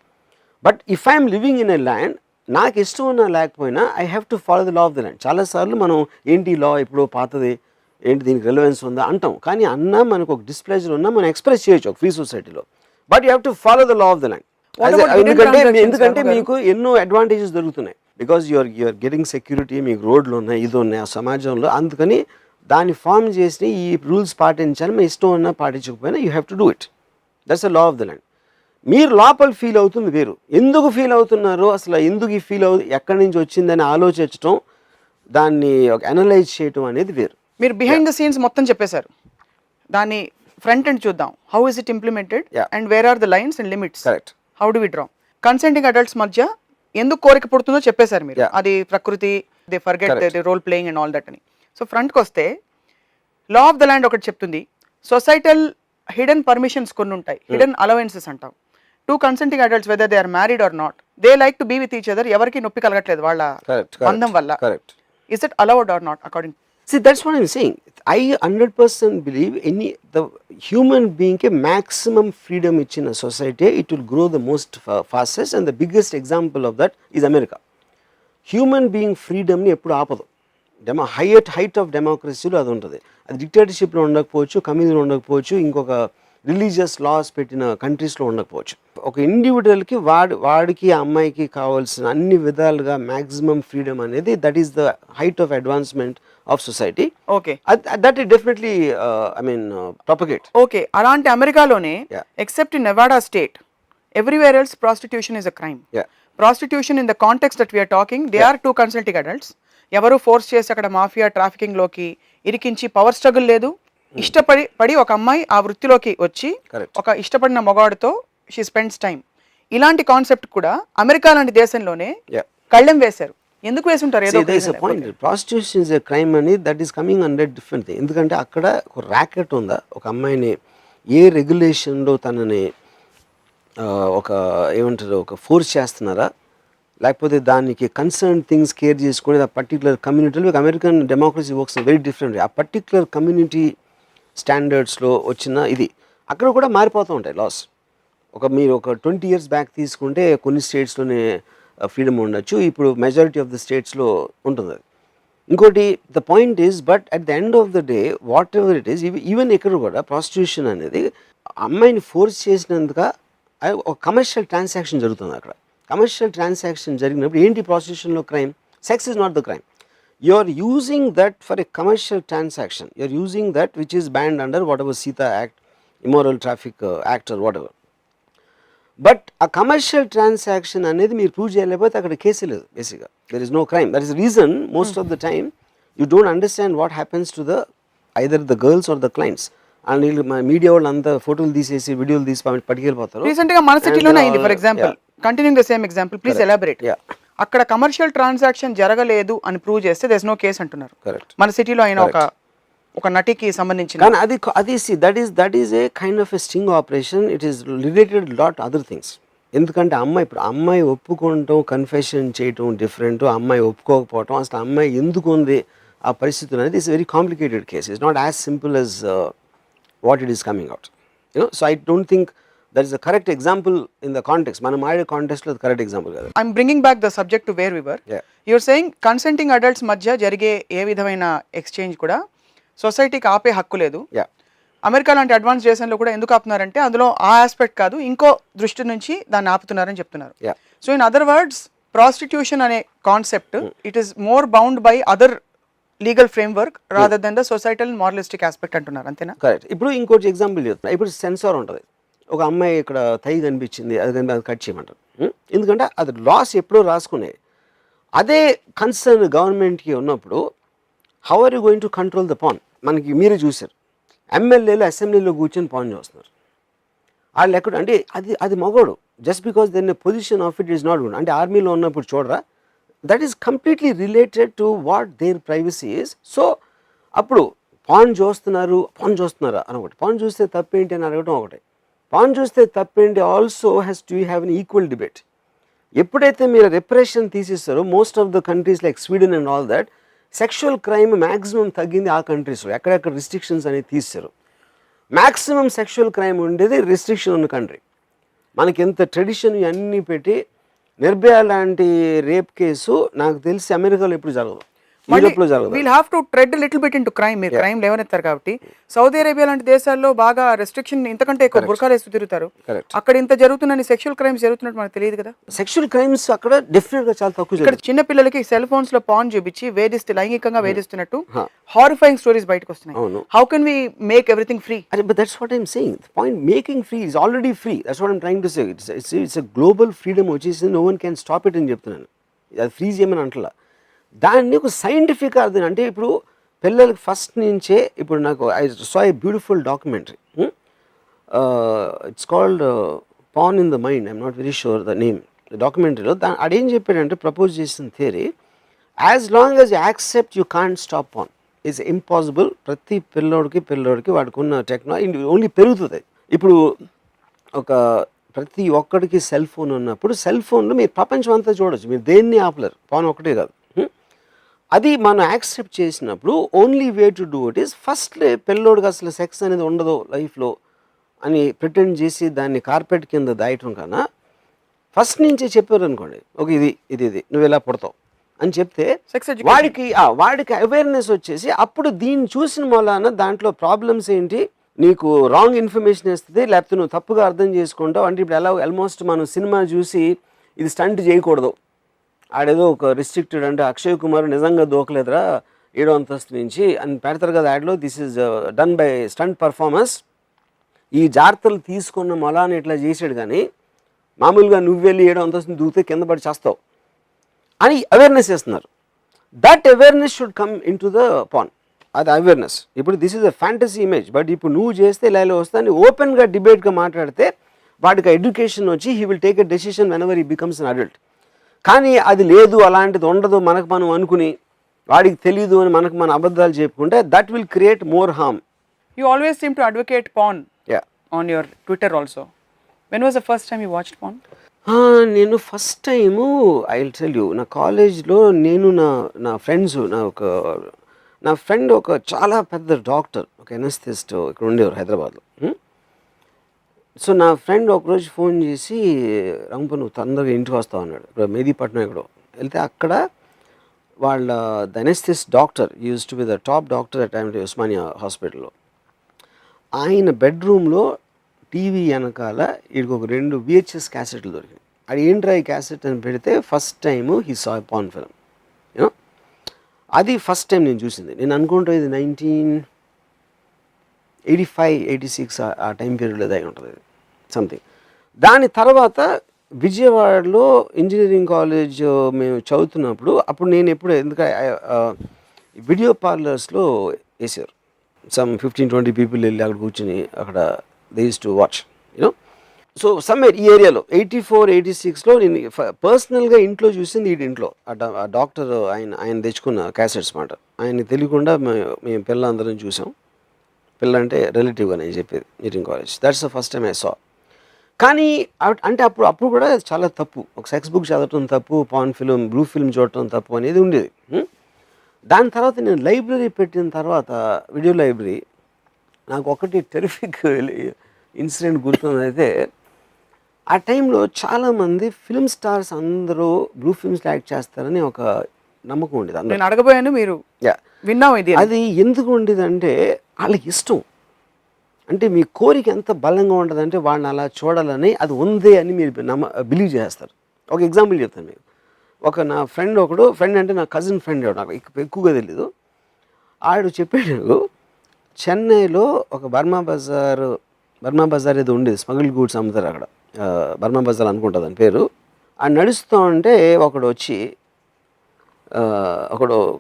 But if I'm living in a land, నాకు ఇష్టం ఉన్నా లేకపోయినా I have to follow the law of the land. చాలాసార్లు మనం ఏంటి లా ఎప్పుడో పాతది, ఏంటి దీనికి రెలవెన్స్ ఉందా అంటాం, కానీ అన్నా మనకు ఒక డిస్ప్లెజర్ ఉన్నా మనం ఎక్స్ప్రెస్ చేయొచ్చు ఒక ఫ్రీ సొసైటీలో. But you have to follow the law of the land. ఎందుకంటే మీకు ఎన్నో అడ్వాంటేజెస్ దొరుకుతున్నాయి, బికాజ్ యూఆర్ గెటింగ్ సెక్యూరిటీ, మీకు రోడ్లు ఉన్నాయి, ఇది ఉన్నాయి ఆ సమాజంలో. అందుకని దాన్ని ఫామ్ చేసి ఈ రూల్స్ పాటించాలి, మీ ఇష్టం ఉన్నా పాటించకపోయినా you have to do it. That's the law of the land. మీరు లోపల ఫీల్ అవుతుంది వేరు, ఎందుకు ఫీల్ అవుతున్నారో అసలు ఎందుకు ఈ ఫీల్ ఎక్కడి నుంచి వచ్చిందని ఆలోచించడం, దాన్ని ఒక అనలైజ్ చేయటం అనేది వేరు. మీరు బిహైండ్ ద సీన్స్ మొత్తం చెప్పేశారు, దాన్ని ఫ్రంట్ ఎండ్ చూద్దాం. How is it implemented and where are the lines and limits, correct, how do we draw. Consenting adults మధ్య ఎందుకు కోరిక పుడుతుందో చెప్పేశారు మీరు, అది ప్రకృతి, they forget the role playing and all that అని. సో ఫ్రంట్కి వస్తే లా ఆఫ్ ద ల్యాండ్ ఒకటి చెప్తుంది, సొసైటల్ హిడెన్ పర్మిషన్స్ కొన్ని ఉంటాయి, హిడెన్ అలవెన్సెస్ అంటాం. Two consenting adults whether they are married or not they like to be with each other, ఎవరికి నొప్పి కలగట్లేదు వాళ్ళ బంధం వల్ల. Correct. Is it allowed or not according? See, that's what I'm saying. I 100% believe the human being ke maximum freedom in a society, it will grow the most fastest, and the biggest example of that is America. Human being freedom ni eppudu aapadu. Height of democracy lo adu untadi. Adi dictatorship lo undakapochu, communism lo undakapochu, inkoka religious laws పెట్టిన కంట్రీస్లో ఉండకపోవచ్చు. ఒక ఇండివిజువల్కి వాడికి అమ్మాయికి కావాల్సిన అన్ని విధాలుగా maximum freedom అనేది that is the height of advancement of society. Okay, that is definitely I mean propagate. Okay, అలాంటి అమెరికాలోనే except in Nevada state everywhere else prostitution is a crime. Prostitution in the context that we're talking, they are two consenting adults. ఎవరు force చేసి అక్కడ mafia trafficking లోకి ఇరికించి power struggle లేదు. ఇష్టపడి ఒక అమ్మాయి ఆ వృత్తిలోకి వచ్చి ఒక ఇష్టపడిన మొగాడుతో షీ స్పెండ్స్ టైం. ఇలాంటి కాన్సెప్ట్ కూడా అమెరికా లాంటి దేశంలోనే కళ్ళెం వేశారు. ఎందుకు వేసుంటారు? ఏదో point. Prostitution is a crime అని that is coming under different thing. ఎందుకంటే అక్కడ ఒక ర్యాకెట్ ఉందా, ఒక అమ్మాయిని ఏ రెగ్యులేషన్లో తనని ఒక ఏమంటారు ఒక ఫోర్స్ చేస్తున్నారా, లేకపోతే దానికి కన్సర్న్ థింగ్స్ కేర్ చేసుకుని ఆ పర్టికులర్ కమ్యూనిటీలో American democracy works very different. ఆ పర్టికులర్ కమ్యూనిటీ స్టాండర్డ్స్లో వచ్చిన ఇది అక్కడ కూడా మారిపోతూ ఉంటాయి లాస్. మీరు ఒక 20 years బ్యాక్ తీసుకుంటే కొన్ని స్టేట్స్లోనే ఫ్రీడమ్ ఉండొచ్చు, ఇప్పుడు మెజారిటీ ఆఫ్ ద స్టేట్స్లో ఉంటుంది అది. ఇంకోటి the point is but at the end of the day what ever it is, even ఇక్కడ కూడా ప్రాస్టిట్యూషన్ అనేది అమ్మాయిని ఫోర్స్ చేసినందుక ఒక కమర్షియల్ ట్రాన్సాక్షన్ జరుగుతుంది. అక్కడ కమర్షియల్ ట్రాన్సాక్షన్ జరిగినప్పుడు ఏంటి ప్రాస్టిట్యూషన్లో crime? Sex is not the crime. You are using that for a commercial transaction. You are using that which is banned under whatever Sita Act, Immoral Traffic Act or whatever. But a commercial transaction అనేది మీరు prove చేయలేకపోతే అక్కడ case లేదు బేసిక్గా. There is no crime. That is the reason most of the time you don't understand what happens to the either the girls or the clients. And వీళ్ళు media వాళ్ళు అంతా ఫోటోలు తీసేసి వీడియోలు తీసి పట్టుకెళ్ళిపోతారు. రీసెంట్గా మన సిటీలోనే అయింది. For example continuing the same example, please elaborate. అక్కడ కమర్షియల్ ట్రాన్సాక్షన్ జరగలేదు అని ప్రూవ్ చేస్తే దేర్ ఇస్ నో కేస్ అంటున్నారు. మన సిటీలో అయిన ఒక నటికి సంబంధించిన, కానీ అది that is a kind of a sting operation. It is related lot other things. ఎందుకంటే అమ్మాయి ఒప్పుకోవటం, కన్ఫెషన్ చేయటం డిఫరెంట్, అమ్మాయి ఒప్పుకోకపోవటం, అసలు అమ్మాయి ఎందుకు ఉంది ఆ పరిస్థితులు అనేది it's very complicated case. It's not as simple as what it is coming out. So I don't think that is the correct example in the context. మనం ఆడే కాంటెక్స్ట్ లో కరెక్ట్ ఎగ్జాంపుల్ కాదు. I'm bringing back the subject to where we were. You're saying consenting adults మధ్య జరిగే ఏ విధమైన exchange కూడా సొసైటీకి ఆపే హక్కు లేదు. అమెరికా లాంటి అడ్వాన్స్ దేశంలో కూడా ఎందుకు ఆపుతున్నారంటే అందులో ఆ ఆస్పెక్ట్ కాదు, ఇంకో దృష్టి నుంచి దాన్ని ఆపుతున్నారని చెప్తున్నారు. So in other words prostitution అనే concept it is more bound by other legal framework rather than the societal moralistic aspect అంటున్నారు, అంతేనా? కరెక్ట్. ఇప్పుడు ఇంకోటి ఎగ్జాంపుల్ చెప్తున్నా. ఇప్పుడు సెన్సార్ ఉంటుంది. ఒక అమ్మాయి ఇక్కడ తై కనిపించింది, అది కట్ చేయమంటారు. ఎందుకంటే అది లాస్ ఎప్పుడో రాసుకునే. అదే కన్సర్న్ గవర్నమెంట్కి ఉన్నప్పుడు how are you going to control the porn? మనకి మీరే చూశారు, ఎమ్మెల్యేలు అసెంబ్లీలో కూర్చొని పాన్ చేస్తున్నారు. వాళ్ళు ఎక్కడ అంటే అది మగోడు, just because then position of it is not good. అంటే ఆర్మీలో ఉన్నప్పుడు చూడరా, that is completely related to what their privacy is. So అప్పుడు పాన్ చూస్తున్నారా అని ఒకటి, పాన్ చూస్తే తప్పేంటి అని అడగటం ఒకటి, పాన్ చూస్తే తప్పేంటి also has to have an equal debate. ఎప్పుడైతే మీరు రెప్రెషన్ తీసేస్తారో most of the countries like Sweden and all that, sexual crime maximum తగ్గింది ఆ కంట్రీస్లో. ఎక్కడెక్కడ రిస్ట్రిక్షన్స్ అనేది తీస్తారు. మ్యాక్సిమం సెక్షువల్ క్రైమ్ ఉండేది రిస్ట్రిక్షన్ ఉన్న కంట్రీ. మనకి ఎంత ట్రెడిషన్ అన్నీ పెట్టి నిర్భయ లాంటి రేప్ కేసు నాకు తెలిసి అమెరికాలో ఎప్పుడు జరగదు, యూరోప్లో జరగదు. We'll have to tread little bit into crime. మీరు క్రైమ్ లేవనెత్తారు కాబట్టి సౌదీ అరేబియా లాంటి దేశాల్లో బాగా రెస్ట్రిక్షన్ ఇంతకంటే ఎక్కువ బుర్ఖాలు వేస్తూ తిరుగుతారు. అక్కడ ఇంత జరుగుతుందని సెక్షువల్ క్రైమ్స్ జరుగుతున్నట్టు మనకు తెలియదు కదా. సెక్షువల్ క్రైమ్స్ అక్కడ డెఫినెట్ గా చాలా తక్కువ. ఇక్కడ చిన్న పిల్లలకి సెల్ ఫోన్స్ లో పాన్ చూపించి లైంగికంగా వేధిస్తున్నట్టు హారిఫైయింగ్ స్టోరీస్ బయటకు వస్తున్నాయి. How can we make everything free? But that's what I'm saying. The point making free is already free. That's what I'm trying to say. It's a global freedom వచ్చేసి no one can stop it అని చెప్తున్నాను. అది free చేయమని అంటలా. దాన్ని ఒక scientific అర్థం అంటే ఇప్పుడు పిల్లలకి ఫస్ట్ నుంచే ఇప్పుడు నాకు I saw a beautiful documentary. It's called porn in the mind. I'm not very sure the name. డాక్యుమెంటరీలో అదేం చెప్పాడంటే ప్రపోజ్ చేసిన theory, as long as you accept you can't stop porn is impossible. ప్రతి పిల్లోడికి వాడుకున్న టెక్నాలజీ ఓన్లీ పెరుగుతుంది. ఇప్పుడు ఒక ప్రతి ఒక్కడికి సెల్ ఫోన్ ఉన్నప్పుడు సెల్ ఫోన్లో మీరు ప్రపంచం అంతా చూడొచ్చు, మీరు దేన్ని ఆపలేరు, ఫోన్ ఒకటే కాదు. అది మనం యాక్సెప్ట్ చేసినప్పుడు only way to do it is first పిల్లోడికి అసలు సెక్స్ అనేది ఉండదు లైఫ్లో అని ప్రిటెండ్ చేసి దాన్ని కార్పెట్ కింద దాయటం కన్నా ఫస్ట్ నుంచే చెప్పారు అనుకోండి, ఓకే ఇది ఇది ఇది నువ్వు ఇలా పుడతావు అని చెప్తే వాడికి అవేర్నెస్ వచ్చేసి అప్పుడు దీన్ని చూసిన మూలాన దాంట్లో ప్రాబ్లమ్స్ ఏంటి, నీకు రాంగ్ ఇన్ఫర్మేషన్ ఇస్తుంది, లేకపోతే నువ్వు తప్పుగా అర్థం చేసుకుంటావు. అంటే ఇప్పుడు ఎలా ఆల్మోస్ట్ మనం సినిమా చూసి ఇది స్టంట్ చేయకూడదు, ఆడేదో ఒక రిస్ట్రిక్టెడ్, అంటే అక్షయ్ కుమార్ నిజంగా దూకలేదురా 7వ అంతస్తు నుంచి అని పెడతారు కదా యాడ్లో, this is done by stunt performance, ఈ జాగ్రత్తలు తీసుకున్న మొలాన్ని ఇట్లా చేసాడు, కానీ మామూలుగా నువ్వు వెళ్ళి 7వ అంతస్తుని దూకితే కింద పడి చేస్తావు అని అవేర్నెస్ ఇస్తున్నారు. That awareness should come in to the pan, అది అవేర్నెస్. ఇప్పుడు this is a fantasy image, but ఇప్పుడు నువ్వు చేస్తే ఇలా వస్తాను ఓపెన్గా డిబేట్గా మాట్లాడితే వాడికి ఎడ్యుకేషన్ వచ్చి he will take a decision when ever he becomes an adult. కానీ అది లేదు, అలాంటిది ఉండదు మనకు మనం అనుకుని వాడికి తెలీదు అని మనకు మన అబద్ధాలు చెప్పుకుంటే that will create more harm. You always seem to advocate porn on your Twitter also. When was the first time you watched porn? నేను first time I will tell you, నా కాలేజ్లో నేను నా ఫ్రెండ్స్, నా ఫ్రెండ్ ఒక చాలా పెద్ద doctor, ఒక ఎనస్థిస్ట్ ఇక్కడ ఉండేవారు హైదరాబాద్లో. సో నా ఫ్రెండ్ ఒకరోజు ఫోన్ చేసి, రంపు నువ్వు తొందరగా ఇంటికి వస్తావు అన్నాడు. ఇప్పుడు మెహదీపట్నం ఎక్కడో వెళ్తే అక్కడ వాళ్ళ the anaesthetist doctor use to be the top doctor at time Osmania హాస్పిటల్లో. ఆయన బెడ్రూమ్లో టీవీ వెనకాల వీడికి ఒక 2 VHS క్యాసెట్లు దొరికినాయి. అది ఏంట్రా ఈ క్యాసెట్ అని పెడితే first time he saw pan film. You know అది ఫస్ట్ టైం నేను చూసింది. నేను అనుకుంటా ఇది 1985-86 ఆ టైం పీరియడ్లో అయి ఉంటుంది సంథింగ్. దాని తర్వాత విజయవాడలో ఇంజనీరింగ్ కాలేజ్ మేము చదువుతున్నప్పుడు, అప్పుడు నేను ఎప్పుడు ఎందుకంటే వీడియో పార్లర్స్లో వేసారు, సమ్ 15-20 పీపుల్ వెళ్ళి అక్కడ కూర్చుని అక్కడ they use to watch you know. So somewhere ఈ ఏరియాలో 84-86లో నేను పర్సనల్గా ఇంట్లో చూసింది ఈ ఇంట్లో ఆ డాక్టర్ ఆయన తెచ్చుకున్న క్యాసెట్స్ మాట. ఆయన తెలియకుండా మేము పిల్లలందరం చూసాం. పిల్ల అంటే రిలేటివ్గా నేను చెప్పేది engineering college. That's the first time I saw. కానీ అంటే అప్పుడు కూడా చాలా తప్పు, ఒక సెక్స్ బుక్ చదవటం తప్పు, పాన్ ఫిల్మ్, బ్లూ ఫిల్మ్ చూడటం తప్పు అనేది ఉండేది. దాని తర్వాత నేను లైబ్రరీ పెట్టిన తర్వాత, వీడియో లైబ్రరీ, నాకు ఒకటి టెరిఫిక్ ఇన్సిడెంట్ గుర్తుందైతే, ఆ టైంలో చాలామంది ఫిల్మ్ స్టార్స్ అందరూ బ్లూ ఫిల్మ్స్లో యాక్ట్ చేస్తారని ఒక నమ్మకం ఉండేది. నేను అడగబోయాను, మీరు విన్నాం ఇది. అది ఎందుకు ఉండేదంటే వాళ్ళకి ఇష్టం, అంటే మీ కోరిక ఎంత బలంగా ఉంటుందంటే వాడిని అలా చూడాలని అది ఉంది అని మీరు బిలీవ్ చేస్తారు. ఒక ఎగ్జాంపుల్ చెప్తాను మీకు. నా ఫ్రెండ్ అంటే నా కజిన్ ఫ్రెండ్, నాకు ఎక్కువగా తెలీదు. ఆడు చెప్పాడు, చెన్నైలో ఒక బర్మా బజార్ ఏదో ఉండేది, స్మగుల్ గూడ్స్ అమ్ముతారు అక్కడ, బర్మా బజార్ అనుకుంటుంది అని పేరు. ఆ నడుస్తూ ఉంటే ఒకడు వచ్చి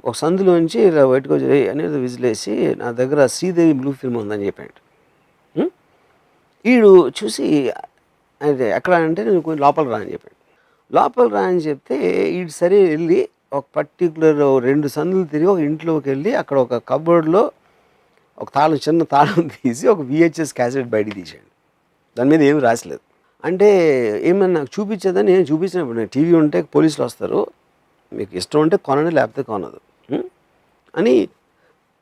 ఒక సందులోంచి ఇలా బయటకు వచ్చి అనేది విజిలేసి నా దగ్గర శ్రీదేవి బ్లూ ఫిల్మ్ ఉందని చెప్పాడు. వీడు చూసి అంటే ఎక్కడ అంటే నేను కొంచెం లోపల రా అని చెప్పాడు. లోపల రా అని చెప్తే వీడు సరే వెళ్ళి ఒక పర్టికులర్ 2 సందులు తిరిగి ఒక ఇంట్లోకి వెళ్ళి అక్కడ ఒక కబోర్డ్లో ఒక చిన్న తాళం తీసి ఒక VHS క్యాసెట్ బయటికి తీసాడు. దాని మీద ఏమి రాసలేదు. అంటే ఏమన్నా నాకు చూపించేదని నేను చూపించినప్పుడు, నేను టీవీ ఉంటే పోలీసులు వస్తారు, మీకు ఇష్టం ఉంటే కొనండి లేకపోతే కొనదు అని.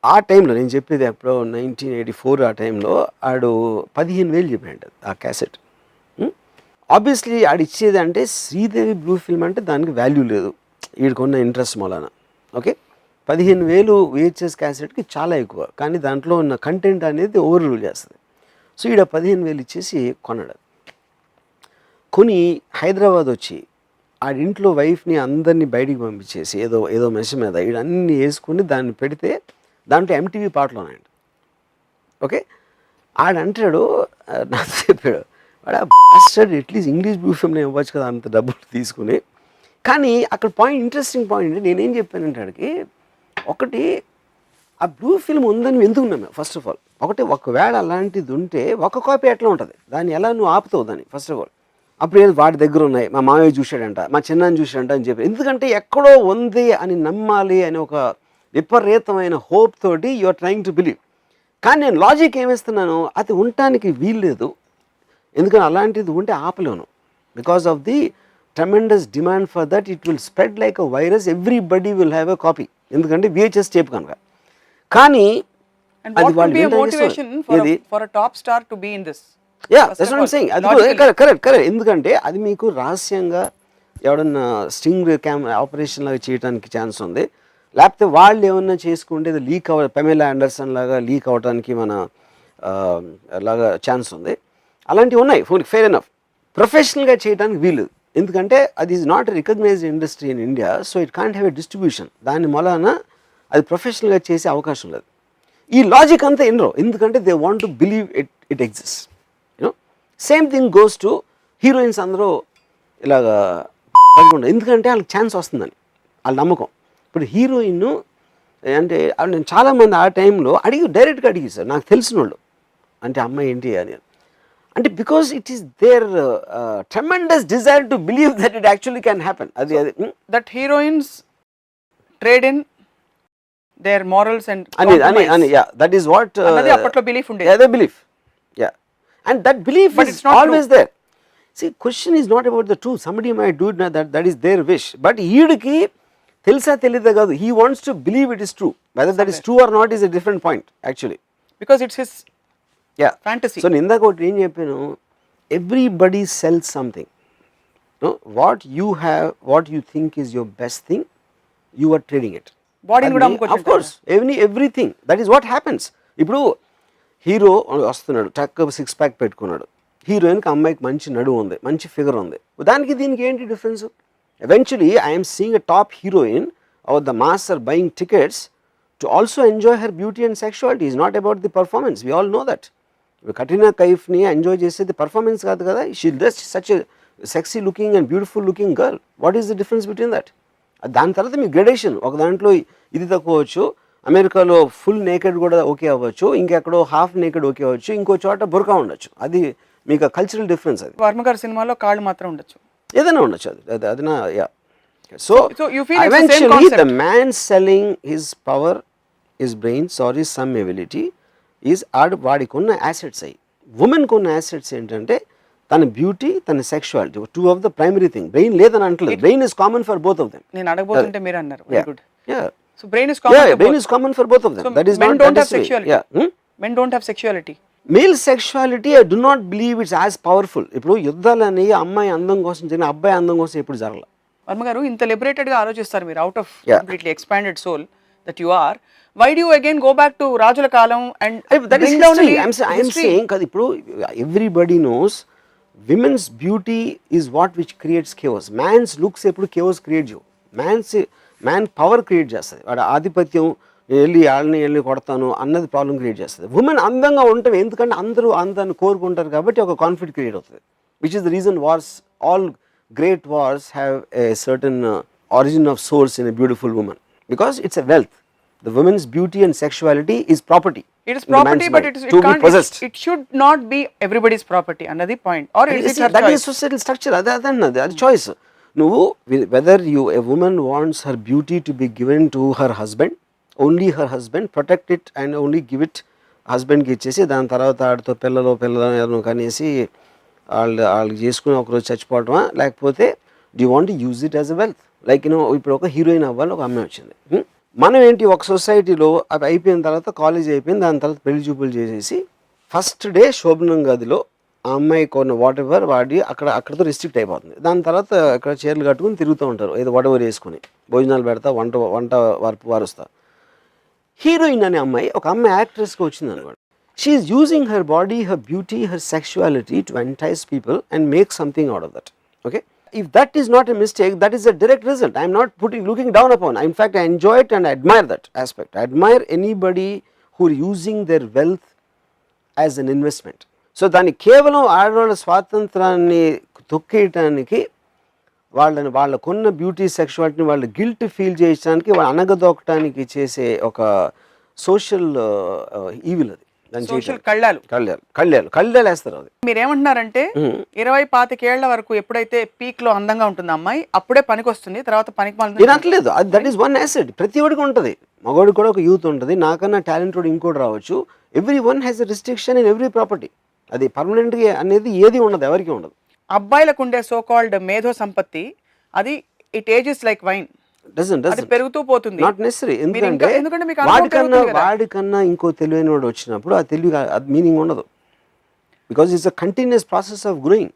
ఆ టైంలో నేను చెప్పేది ఎప్పుడో 1984 ఆ టైంలో ఆడు 15,000 చెప్పాడు ఆ క్యాసెట్. ఆబ్వియస్లీ ఆడు ఇచ్చేది అంటే శ్రీదేవి బ్లూ ఫిల్మ్ అంటే దానికి వాల్యూ లేదు, వీడికున్న ఇంట్రెస్ట్ మూలాన. ఓకే, 15,000 VHS క్యాసెట్కి చాలా ఎక్కువ, కానీ దాంట్లో ఉన్న కంటెంట్ అనేది ఓవర్ రూల్ చేస్తుంది. సో ఈడ 15,000 ఇచ్చేసి కొన్నాడు. కొని హైదరాబాద్ వచ్చి ఆడింట్లో వైఫ్ని అందరినీ బయటికి పంపించేసి ఏదో మెష్ మీద వీడన్నీ వేసుకుని దాన్ని పెడితే దాంట్లో MTV పాటలు ఉన్నాయండి. ఓకే, ఆడంటాడు నాకు చెప్పాడు, వాడు బాస్టర్డ్ అట్లీస్ట్ ఇంగ్లీష్ బ్లూ ఫిల్మ్లో ఇవ్వచ్చు కదా అంత డబ్బులు తీసుకుని. కానీ అక్కడ ఇంట్రెస్టింగ్ పాయింట్ నేనేం చెప్పానంటే ఆడికి, ఒకటి ఆ బ్లూ ఫిల్మ్ ఉందని ఎందుకు ఉన్నాము ఫస్ట్ ఆఫ్ ఆల్. ఒకవేళ అలాంటిది ఉంటే ఒక కాపీ ఎట్లా ఉంటుంది, దాన్ని ఎలా నువ్వు ఆపుతావు దాన్ని ఫస్ట్ ఆఫ్ ఆల్. అప్పుడు ఏదో వాడి దగ్గర ఉన్నాయి, మా మామయ్య చూశాడంట, మా చిన్నాన్ని చూశాడంట అని చెప్పి, ఎందుకంటే ఎక్కడో ఉంది అని నమ్మాలి అని ఒక విపరీతమైన హోప్ తోటి you are trying to believe. కానీ నేను లాజిక్ ఏమిస్తున్నాను, అది ఉండటానికి వీల్లేదు. ఎందుకంటే అలాంటిది ఉంటే ఆపలేను. Because of the tremendous demand for that, it will spread like a virus, everybody will have a copy. ఎందుకంటే VHS టేప్ కనుక. కానీ And అది what could వాళ్ళు be a maintain motivation చేస్తారు. for a top star to be in this? Yeah First that's of what I'm all, saying. అది logically. Correct. ఎందుకంటే అది మీకు రహస్యంగా ఎవడన్నా స్టింగ్ ఆపరేషన్ లాగా చేయడానికి ఛాన్స్ ఉంది. లేకపోతే వాళ్ళు ఏమన్నా చేసుకుంటే అది లీక్ పెమెలా ఆండర్సన్ లాగా లీక్ అవ్వడానికి మన లాగా ఛాన్స్ ఉంది. అలాంటివి ఉన్నాయి. Fair enough. ప్రొఫెషనల్గా చేయడానికి వీలు. ఎందుకంటే అది is not recognized industry in India, so it can't have a distribution. దాని మూలాన అది ప్రొఫెషనల్గా చేసే అవకాశం లేదు. ఈ లాజిక్ అంతా ఎన్నో, ఎందుకంటే they want to believe it exist. You know same thing goes to heroines. అందరూ ఇలాగా ఎందుకంటే వాళ్ళకి ఛాన్స్ వస్తుందని వాళ్ళ నమ్మకం. ఇప్పుడు హీరోయిన్ అంటే నేను చాలామంది ఆ టైంలో డైరెక్ట్గా అడిగి సార్, నాకు తెలిసిన వాళ్ళు అంటే అమ్మాయి ఏంటి అని, అంటే because it is there tremendous desire to believe that it actually can happen. అది That heroines trade in their morals and అని compromise. Yeah that is what అన్నది అప్పట్లో బిలీఫ్ ఉండేది. అదే belief. Yeah and that belief But is it's not always there. See, question is not about the truth. Somebody might do it, that is their wish. But ఈడికి తెలుసా తెలీదా కాదు, he wants to believe it is true. Whether that is true or not is a different point actually. Because it's his Yeah. fantasy. So ఇందాక ఒకటి ఏం చెప్పాను, everybody sells something. No? What you have, what you think is your best thing, you are trading it. Body ని కూడా Of అమ్ముకోవచ్చు. course, everything. That is what happens. ఇప్పుడు hero వస్తున్నాడు, టక్ 6 ప్యాక్ పెట్టుకున్నాడు. హీరోయిన్కి అమ్మాయికి మంచి నడువు ఉంది, మంచి ఫిగర్ ఉంది. దానికి దీనికి ఏంటి difference? Eventually, I am seeing a top heroine or the mass are buying tickets to also enjoy her beauty and sexuality. It's not about the performance. We all know that. Katrina Kaifni enjoy చేసేది performance కాదు కదా. She is such a sexy looking and beautiful looking girl. What is the difference between that? దాని తర్వాత మీ gradation, ఒక దాంట్లో ఇది తక్కువ అవ్వచ్చు, అమెరికాలో ఫుల్ నేకెడ్ కూడా ఓకే అవ్వచ్చు, ఇంకెక్కడో హాఫ్ నేకెడ్ ఓకే అవ్వచ్చు, ఇంకో చోట బుర్కా ఉండొచ్చు. అది మీకు కల్చరల్ డిఫరెన్స్. అది వర్మ గారి సినిమాలో కాళ్ళు మాత్రం ఉండొచ్చు, ఏదైనా ఉండొచ్చు. అది నా yeah. So So you feel it's the same eventually concept. the man selling his power, his brains or his some ability is వాడికి ఉన్న యాసెట్స్. అయ్యి ఉమెన్కి ఉన్న యాసెట్స్ ఏంటంటే తన బ్యూటీ, తన sexuality, two of the primary thing. Brain లేదని అంటలేదు, brain is common for both of them. నేను అడగబోతుంటే మీరు అన్నారు. Very good. Yeah. So brain is Yeah, common. brain is common for both of them. So That is men not don't that have is way. sexuality. Yeah. Men don't have sexuality. Male sexuality, I do not believe it's as powerful. ఇప్పుడు యుద్ధాలని అమ్మాయి అందం కోసం జరిగిన, అబ్బాయి అందం కోసం ఎప్పుడు జరగల. వర్మ గారు ఇంత లిబరేటెడ్ గా ఆలోచిస్తారు మీరు, out of Yeah. Completely expanded soul that you are. Why do you again go back to రాజుల కాలం and That is history. I am saying కదా, ఇప్పుడు everybody knows women's beauty is what which creates chaos. Man's looks ఎప్పుడు chaos create చేయవు. Man power create చేస్తుంది. వాడు ఆధిపత్యం, వెళ్ళి కొడతాను అన్నది ప్రాబ్లం క్రియేట్ చేస్తుంది. ఉమెన్ అందంగా ఉంటాం, ఎందుకంటే అందరూ అందాన్ని కోరుకుంటారు కాబట్టి ఒక కాన్ఫ్లిక్ట్ క్రియేట్ అవుతుంది. Which is the reason wars, all great wars have a certain origin of swords in a beautiful women, because it's a wealth. The women's beauty and sexuality is property. It is property, but it should not be everybody's property. Another point, or is it her that choice? is societal structure. అది choice. నువ్వు whether a woman wants her beauty to be given to her husband, only her husband, protect it and only give it husband కి ఇచ్చేసి దాని తర్వాత ఆడితో పిల్లలు కనేసి వాళ్ళు చేసుకుని ఒకరోజు చచ్చిపోవటమా, లేకపోతే do you want to use it as a wealth? Like ఇప్పుడు ఒక హీరోయిన్ అవ్వాలి, ఒక అమ్మాయి వచ్చింది. మనం ఏంటి, ఒక సొసైటీలో అది అయిపోయిన తర్వాత కాలేజ్ అయిపోయింది, దాని తర్వాత పెళ్లి చూపులు చేసేసి ఫస్ట్ డే శోభనం గదిలో ఆ అమ్మాయి కొన్న వాట్ ఎవర్ వాడి అక్కడతో రిస్ట్రిక్ట్ అయిపోతుంది. దాని తర్వాత అక్కడ చీరలు కట్టుకుని తిరుగుతూ ఉంటారు, ఏదో వాట్ ఎవర్ వేసుకుని భోజనాలు పెడతా, వంట వారుస్తా. హీరోయిన్ అనే అమ్మాయి, ఒక అమ్మాయి యాక్ట్రెస్గా వచ్చింది అనమాట. She is using her body, her beauty, her sexuality to entice people and make something out of that. Okay, if that is not a mistake, that is a direct result. I am not looking down upon. In fact, I enjoy it and I admire that aspect. I admire anybody who are using their wealth as an investment. So దాన్ని కేవలం ఆడవాళ్ళ స్వాతంత్రాన్ని తొక్కేయటానికి, వాళ్ళకున్న beauty సెక్షువాలిటీని వాళ్ళు guilt feel చేయడానికి, వాళ్ళు అనగదొక్కడానికి చేసే ఒక సోషల్ ఈవిల్. అది సోషల్ కళ్ళాలు వేస్తారు. అది మీరేమంటున్నారంటే 20-25 ఏళ్ల వరకు ఎప్పుడైతే పీక్ లో అందంగా ఉంటుంది అమ్మాయి, అప్పుడే పనికి వస్తుంది, తర్వాత పనికి నేను అంటలేదు. That is one asset. ప్రతి ఒడికి ఉంటుంది, మగవాడికి కూడా ఒక యూత్ ఉంటుంది, నాకన్నా టాలెంటెడ్ ఇంకోటి రావచ్చు. Every one has a restriction in every property. అది పర్మనెంట్గా అనేది ఏది ఉండదు, ఎవరికి ఉండదు. అబ్బాయిలకు ఉండే సో కాల్డ్ మేధో సంపత్తి అది ఇట్ ఏజెస్ లైక్ వైన్, అది పెరుగుతూ పోతుంది. Not necessary. ఎందుకంటే మీకు అనుభవం పెరుగుతుంది కదా. వాడికన్నా ఇంకో తెలివైన వాడు వచ్చినప్పుడు ఆ తెలివి అది మీనింగ్ ఉండదు, because it's a continuous process of growing.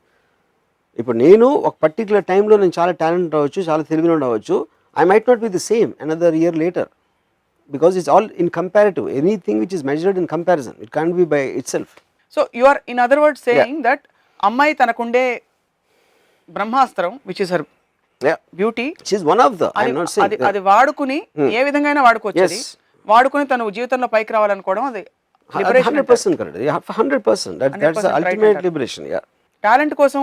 ఇప్పుడు నేను ఒక పర్టికులర్ టైంలో నేను చాలా టాలెంట్ అవ్వచ్చు, చాలా తెలివిన అవ్వచ్చు, I might not be the same another year later, because it's all in comparative. Anything which is measured in comparison, it can't be by itself. So you are in other words saying that అమ్మాయి తనకుండే బ్రహ్మాస్త్రం which is her beauty, she's one of the, I'm not saying అది వాడుకుని ఏ విధంగా అయినా వాడుకోవచ్చు. అది వాడుకుని తన జీవితంలో పైకి రావాలనుకోవడం అది 100% correct. Yeah, 100%. That's the ultimate liberation. Yeah. Talent కోసం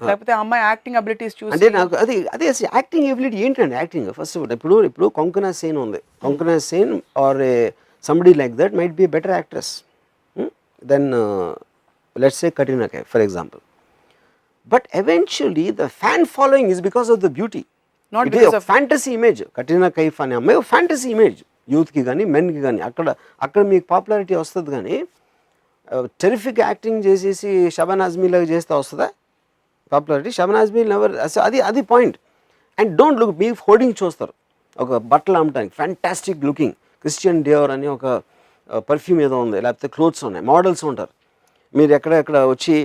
లేకపోతే అమ్మాయి యాక్టింగ్ అబిలిటీస్ చూసి అంటే నాకు అదే యాక్టింగ్ ఎబిలిటీ ఏంటండి? యాక్టింగ్ ఫస్ట్ ఇప్పుడు కొంకనా సేన్ ఉంది, Konkona Sen or somebody like that might be better actress than let's say Katrina Kaif for example. But eventually the fan following is because of the beauty, not because of fantasy image. Katrina Kaif అనే అమ్మాయి fantasy image, యూత్కి కానీ మెన్కి కానీ అక్కడ మీకు popularity వస్తుంది. కానీ terrific acting చేసేసి షబానా ఆజ్మీ లాగా చేస్తే వస్తుందా పాపులారిటీ? షబానా ఆజ్మీ నెవర్. అది point. And don't look, me hoarding చూస్తారు ఒక బట్టలు అమ్మటానికి ఫ్యాంటాస్టిక్ లుకింగ్ క్రిస్టియన్ డియోర్ అని ఒక పర్ఫ్యూమ్ ఏదో ఉంది, లేకపోతే క్లోత్స్ ఉన్నాయి, మోడల్స్ ఉంటారు. మీరు ఎక్కడ వచ్చి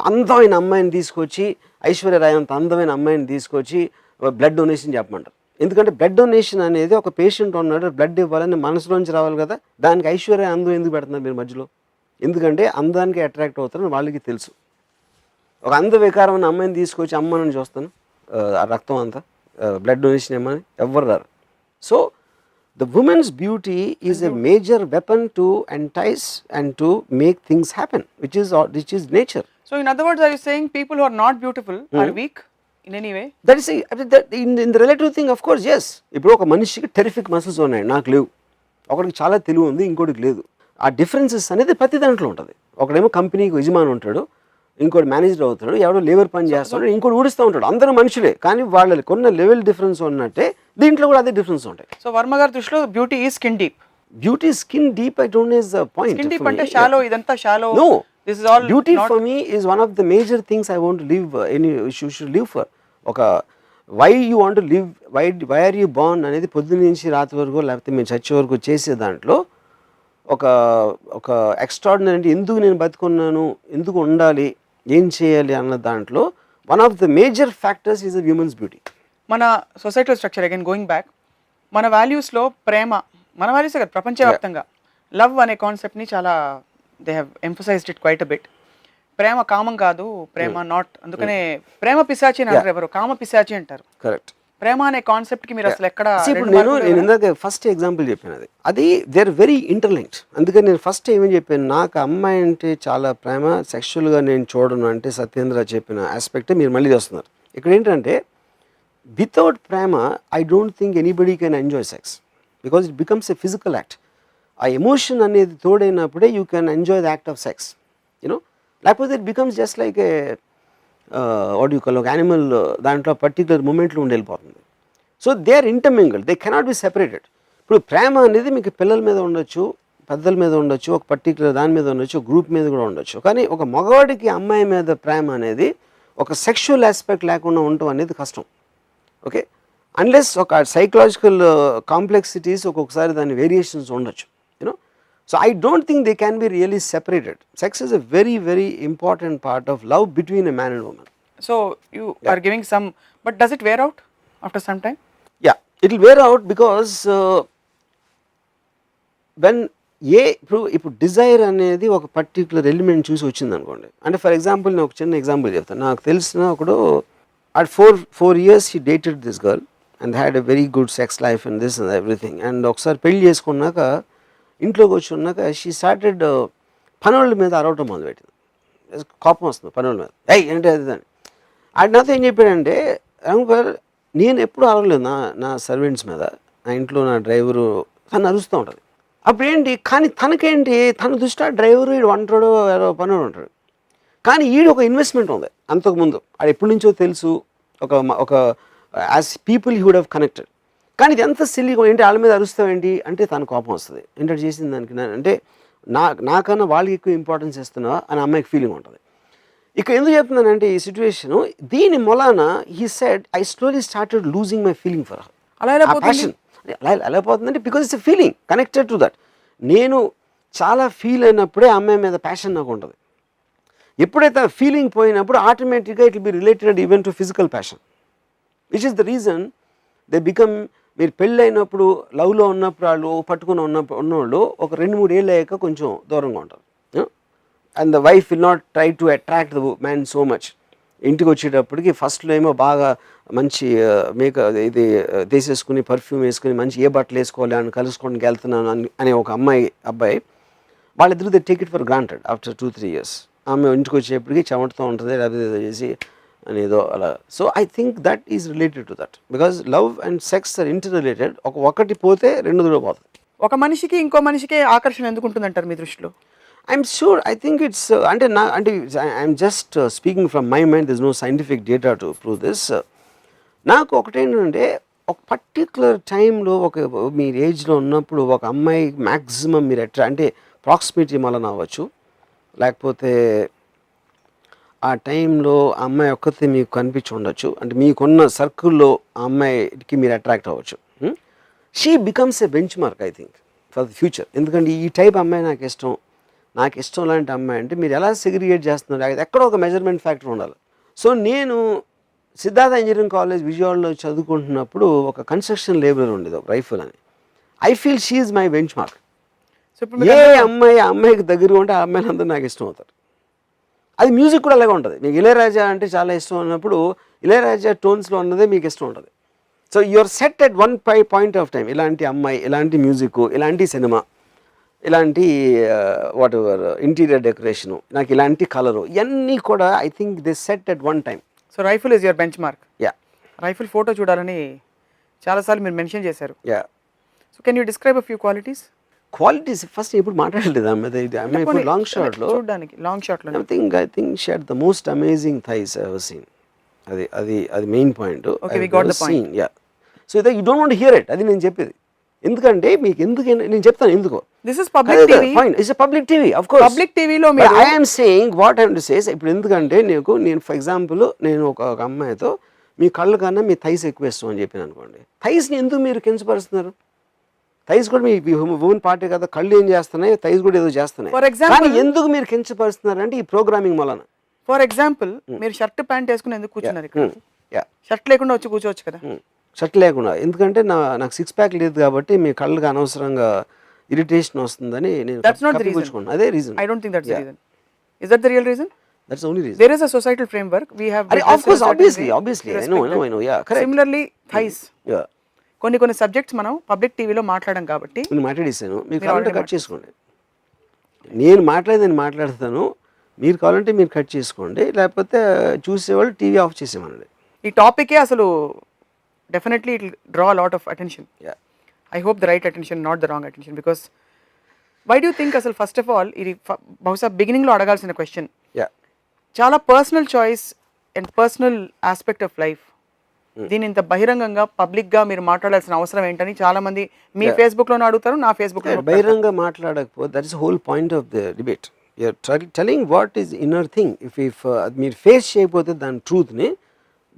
అందమైన అమ్మాయిని తీసుకొచ్చి, ఐశ్వర్య రాయ్ అంత అందమైన అమ్మాయిని తీసుకొచ్చి బ్లడ్ డొనేషన్ చెప్పమంటారు. ఎందుకంటే బ్లడ్ డొనేషన్ అనేది ఒక పేషెంట్ ఉన్నాడు, బ్లడ్ ఇవ్వాలని మనసులోంచి రావాలి కదా. దానికి ఐశ్వర్య అందం ఎందుకు పెడుతున్నారు మీరు మధ్యలో? ఎందుకంటే అందానికి అట్రాక్ట్ అవుతారని వాళ్ళకి తెలుసు. ఒక అంద వికారం ఉన్న అమ్మాయిని తీసుకొచ్చి అమ్మని చూస్తాను, ఆ రక్తం అంతా బ్లడ్ డొనేషన్ ఏమని ఎవ్వరు రారు. So the women's beauty is a major weapon to entice and to make things happen, which is nature. So in other words are you saying people who are not beautiful are weak in any way? That is in the relative thing of course. Yes, ఇప్పుడు ఒక మనిషికి terrific muscles ఉన్నాయి, నాకు లేవు. ఒకడికి చాలా తెలివి ఉంది, ఇంకోటికి లేదు. ఆ డిఫరెన్సెస్ అనేది ప్రతి దాంట్లో ఉంటుంది. ఒకడేమో కంపెనీకి యజమాని ఉంటాడు, ఇంకోటి మేనేజర్ అవుతాడు, ఎవడో లేబర్ పని చేస్తాడు, ఇంకోటి ఊడిస్తూ ఉంటాడు. అందరూ మనుషులే, కానీ వాళ్ళకి కొన్న లెవెల్ డిఫరెన్స్ ఉన్నట్టే దీంట్లో కూడా అదే డిఫరెన్స్ ఉంటాయి. సో వర్మ గారి దృష్టిలో beauty is skin deep. Beauty skin deep, I don't know is the point. Skin deep అంటే షాలో, ఇదంతా shallow. No, this is all beauty for me is one of the major things I want to live. You should live for ఒక why you want to live, why are you born అనేది పొద్దున్న నుంచి రాత్రి వరకు లేకపోతే మేము చచ్చే వరకు చేసే దాంట్లో ఒక ఎక్స్ట్రాడినరీ అంటే ఎందుకు నేను బతుకున్నాను, ఎందుకు ఉండాలి, ఏం చేయాలి అన్న దాంట్లో one of the major factors is the humans beauty. మన societal structure again going back, మన వాల్యూస్లో ప్రేమ, మన వాల్యూస్ కదా ప్రపంచవ్యాప్తంగా లవ్ అనే కాన్సెప్ట్ని చాలా they have emphasized it quite a bit. ప్రేమ కామం కాదు, ప్రేమ నాట్, అందుకనే ప్రేమ పిశాచి అని అంటారు, ఎవరు కామ పిశాచి అంటారు. కరెక్ట్. ప్రేమ అనే కాన్సెప్ట్ కి మీరు అసలు ఎక్కడ? ఇప్పుడు నేను ఇందాక ఫస్ట్ ఎగ్జాంపుల్ చెప్పాను, అది దే ఆర్ వెరీ ఇంటర్లింక్డ్. అందుకని నేను ఫస్ట్ ఏమని చెప్పాను, నాకు అమ్మాయి అంటే చాలా ప్రేమ, సెక్షువల్గా నేను చూడను అంటే సత్యేంద్ర చెప్పిన ఆస్పెక్ట్ మీరు మళ్ళీ చేస్తున్నారు. ఇక్కడ ఏంటంటే వితౌట్ ప్రేమ I don't think anybody can enjoy sex, because it becomes a physical act. ఆ ఎమోషన్ అనేది తోడైనప్పుడే you can enjoy the act of sex, you know. లేకపోతే it becomes just like a what you call ఒక animal, దాంట్లో particular మూమెంట్లో ఉండి వెళ్ళిపోతుంది. So they are intermingled, they cannot be separated. ఇప్పుడు ప్రేమ అనేది మీకు పిల్లల మీద ఉండొచ్చు, పెద్దల మీద ఉండొచ్చు, ఒక పర్టికులర్ దాని మీద ఉండొచ్చు, గ్రూప్ మీద కూడా ఉండొచ్చు. కానీ ఒక మగవాడికి అమ్మాయి మీద ప్రేమ అనేది ఒక సెక్షువల్ ఆస్పెక్ట్ లేకుండా ఉండటం అనేది కష్టం. ఓకే, అన్లెస్ ఒక సైకలాజికల్ కాంప్లెక్సిటీస్ ఒక్కొక్కసారి దాని వేరియేషన్స్ ఉండొచ్చు, you know. So I don't think they can be really separated. Sex is a very, very important part of love between a man and woman. So you are giving some, but does it wear out after some time? Yeah, it will wear out because when ఇప్పుడు Dzire అనేది ఒక particular element చూసి వచ్చింది అనుకోండి. అంటే for example నేను ఒక చిన్న ఎగ్జాంపుల్ చెప్తాను. నాకు తెలిసిన ఒకడు at 4 years he dated this girl and had a very good sex life and this and everything. And ఒకసారి పెళ్లి చేసుకున్నాక ఇంట్లోకి వచ్చి ఉన్నాక షీ స్టార్టెడ్ పనుల మీద అరవటం మొదలుపెట్టింది. కోపం వస్తుంది పనుల మీద, ఏంటి అది అని. ఆడి నాతో ఏం చెప్పాడంటే, రాంగోపాల్ నేను ఎప్పుడు అరవలేదు నా సర్వెంట్స్ మీద, నా ఇంట్లో నా డ్రైవరు తను అరుస్తూ ఉంటుంది. అప్పుడు ఏంటి, కానీ తనకేంటి, తన దృష్టి డ్రైవరు వీడు వంటాడు, పనులు ఉంటాడు. కానీ ఈడు ఒక ఇన్వెస్ట్మెంట్ ఉంది అంతకుముందు, అది ఎప్పటి నుంచో తెలుసు, ఒక as people he would have connected. కానీ ఇది ఎంత సిల్లీగా ఏంటి వాళ్ళ మీద అరుస్తావేంటి అంటే తన కోపం వస్తుంది. ఏంటంటే చేసింది దానికి అంటే నాకన్నా వాళ్ళకి ఎక్కువ ఇంపార్టెన్స్ ఇస్తున్నావా అని అమ్మాయికి ఫీలింగ్ ఉంటుంది. ఇక్కడ ఎందుకు చెప్తున్నానంటే ఈ సిచ్యువేషను దీని మొలాన he said I slowly started losing my feeling for అలా ఎలా ఆ ప్యాషన్. అలా పోతుందంటే because it's a feeling connected to that. నేను చాలా ఫీల్ అయినప్పుడే అమ్మాయి మీద ప్యాషన్ నాకు ఉంటుంది. ఎప్పుడైతే ఫీలింగ్ పోయినప్పుడు ఆటోమేటిక్గా it will be related even to physical passion, which is the reason they become. మీరు పెళ్ళి అయినప్పుడు లవ్లో ఉన్నప్పుడు వాళ్ళు పట్టుకుని ఉన్నవాళ్ళు ఒక 2-3 ఏళ్ళు అయ్యాక కొంచెం దూరంగా ఉంటారు. And the wife will not try to attract the man so much. ఇంటికి వచ్చేటప్పటికి ఫస్ట్లో ఏమో బాగా మంచి ఇది తీసేసుకుని పర్ఫ్యూమ్ వేసుకుని మంచి ఏ బట్టలు వేసుకోవాలి అని కలుసుకోవడానికి వెళ్తున్నాను అనే ఒక అబ్బాయి వాళ్ళిద్దరూ they take it for granted after 2-3 years. ఆమె ఇంటికి వచ్చేప్పటికి చెమటతో ఉంటుంది లేకపోతే ఏదో చేసి అనేదో అలా. So I think that is related to that because love and sex are inter related. ఒకటి పోతే రెండు పోతుంది. ఒక మనిషికి ఇంకో మనిషికి ఆకర్షణ ఎందుకు ఉంటుందంటారు మీ దృష్టిలో? I'm sure I think it's అంటే I'm just speaking from my mind. This no scientific data to prove this. నాకు ఒకటేంటంటే ఒక పర్టిక్యులర్ టైంలో మీరు ఏజ్లో ఉన్నప్పుడు ఒక అమ్మాయి మ్యాక్సిమం మీరు అంటే ప్రాక్సిమిటీ వలన అవ్వచ్చు, లేకపోతే ఆ టైంలో ఆ అమ్మాయి ఒక్కతే మీకు కనిపించి ఉండొచ్చు. అంటే మీకున్న సర్కిల్లో ఆ అమ్మాయికి మీరు అట్రాక్ట్ అవ్వచ్చు. She becomes a bench mark I think for the future. ఎందుకంటే ఈ టైప్ అమ్మాయి నాకు ఇష్టం లాంటి అమ్మాయి అంటే మీరు ఎలా సెగ్రిగేట్ చేస్తున్నారు, ఎక్కడో ఒక మెజర్మెంట్ ఫ్యాక్టర్ ఉండాలి. సో నేను సిద్ధార్థ ఇంజనీరింగ్ కాలేజ్ విజయవాడలో చదువుకుంటున్నప్పుడు ఒక కన్స్ట్రక్షన్ లేబర్ ఉండేది, ఒక రైఫల్ అని. I feel she is my benchmark. ఏ అమ్మాయికి దగ్గరగా ఉంటే ఆ అమ్మాయిలు అందరూ నాకు ఇష్టం అవుతారు. అది మ్యూజిక్ కూడా అలాగే ఉంటుంది. మీకు ఇళయరాజా అంటే చాలా ఇష్టం అన్నప్పుడు ఇళయరాజా టోన్స్లో ఉన్నదే మీకు ఇష్టం ఉంటుంది. So you're set at one point of time. ఇలాంటి అమ్మాయి, ఇలాంటి మ్యూజిక్, ఇలాంటి సినిమా, ఇలాంటి వాట్ ఎవర్ ఇంటీరియర్ డెకరేషను, నాకు ఇలాంటి కలరు, ఇవన్నీ కూడా I think they set at one time. So rifle is your benchmark. Yeah, rifle photo చూడాలని చాలాసార్లు మీరు మెన్షన్ చేశారు. Yeah. So can you describe a few qualities? First ఎప్పుడు మాట్లాడలేదు ఆమె ఇప్పుడు లాంగ్ షాట్లో చూడడానికి. లాంగ్ షాట్లో I think she had the most amazing thighs I have seen. అది main point. Okay, we got the point. Yeah. So you don't want to hear it. అది నేను చెప్పేది. ఎందుకంటే మీకు నేను చెప్తాను ఎందుకో. This is public TV. Fine, it's public TV off course. Public టీవీలో మీరు I am saying what I am to say. ఇప్పుడు ఎందుకంటే నేను ఫర్ ఎగ్జాంపుల్ నేను ఒక అమ్మాయితో మీ కళ్ళు కన్నా మీ థైస్ ఎక్కువ ఇష్టం అని చెప్పాను అనుకోండి, థైస్ని ఎందుకు మీరు కించపరుస్తున్నారు? థైస్ కూడా మీ ఉమెన్ పార్టీ కదా, కళ్ళు ఏం చేస్తున్నాయి, థైస్ కూడా ఏదో చేస్తున్నాయి. ఫర్ ఎగ్జాంపుల్ ఎందుకు మీరు కించపరుస్తున్నారు అంటే ఈ ప్రోగ్రామింగ్ వలన. ఫర్ ఎగ్జాంపుల్ మీరు షర్ట్ ప్యాంట్ వేసుకుని ఎందుకు కూర్చున్నారు ఇక్కడ? షర్ట్ లేకుండా వచ్చి కూర్చోవచ్చు కదా. షర్ట్ లేకుండా ఎందుకంటే నాకు 6 pack లేదు కాబట్టి మీ కళ్ళకి అనవసరంగా ఇరిటేషన్ వస్తుందని నేను కూర్చుకున్నాను. అదే reason. I don't think that's the reason. Is that the real reason? That's the only reason. There is a societal framework. We have. Of course, obviously. I know. Yeah, correct. Similarly, thighs. Yeah. కొన్ని subjects మనం public టీవీలో మాట్లాడడం కాబట్టి నేను మాట్లాడేసాను. మీరు కావాలంటే cut చేసుకోండి. నేను మాట్లాడతాను. మీరు కావాలంటే మీరు కట్ చేసుకోండి, లేకపోతే చూసేవాళ్ళు టీవీ ఆఫ్ చేసేమనండి. ఈ టాపికే అసలు definitely it will draw lot of attention. I hope the right attention, not the wrong attention. Because why do think అసలు ఫస్ట్ ఆఫ్ ఆల్ ఇది బహుశా బిగినింగ్లో అడగాల్సిన క్వశ్చన్. చాలా personal choice and personal aspect of life. దీని ఇంత బహిరంగంగా పబ్లిక్గా మీరు మాట్లాడాల్సిన అవసరం ఏంటని చాలా మంది మీ ఫేస్బుక్లోనే అడుగుతారు, నా ఫేస్బుక్లో. బహిరంగ మాట్లాడకపోతే that is whole point of the debate. You're telling what is inner thing. If మీరు ఫేస్ చేయకపోతే దాని ట్రూత్ని,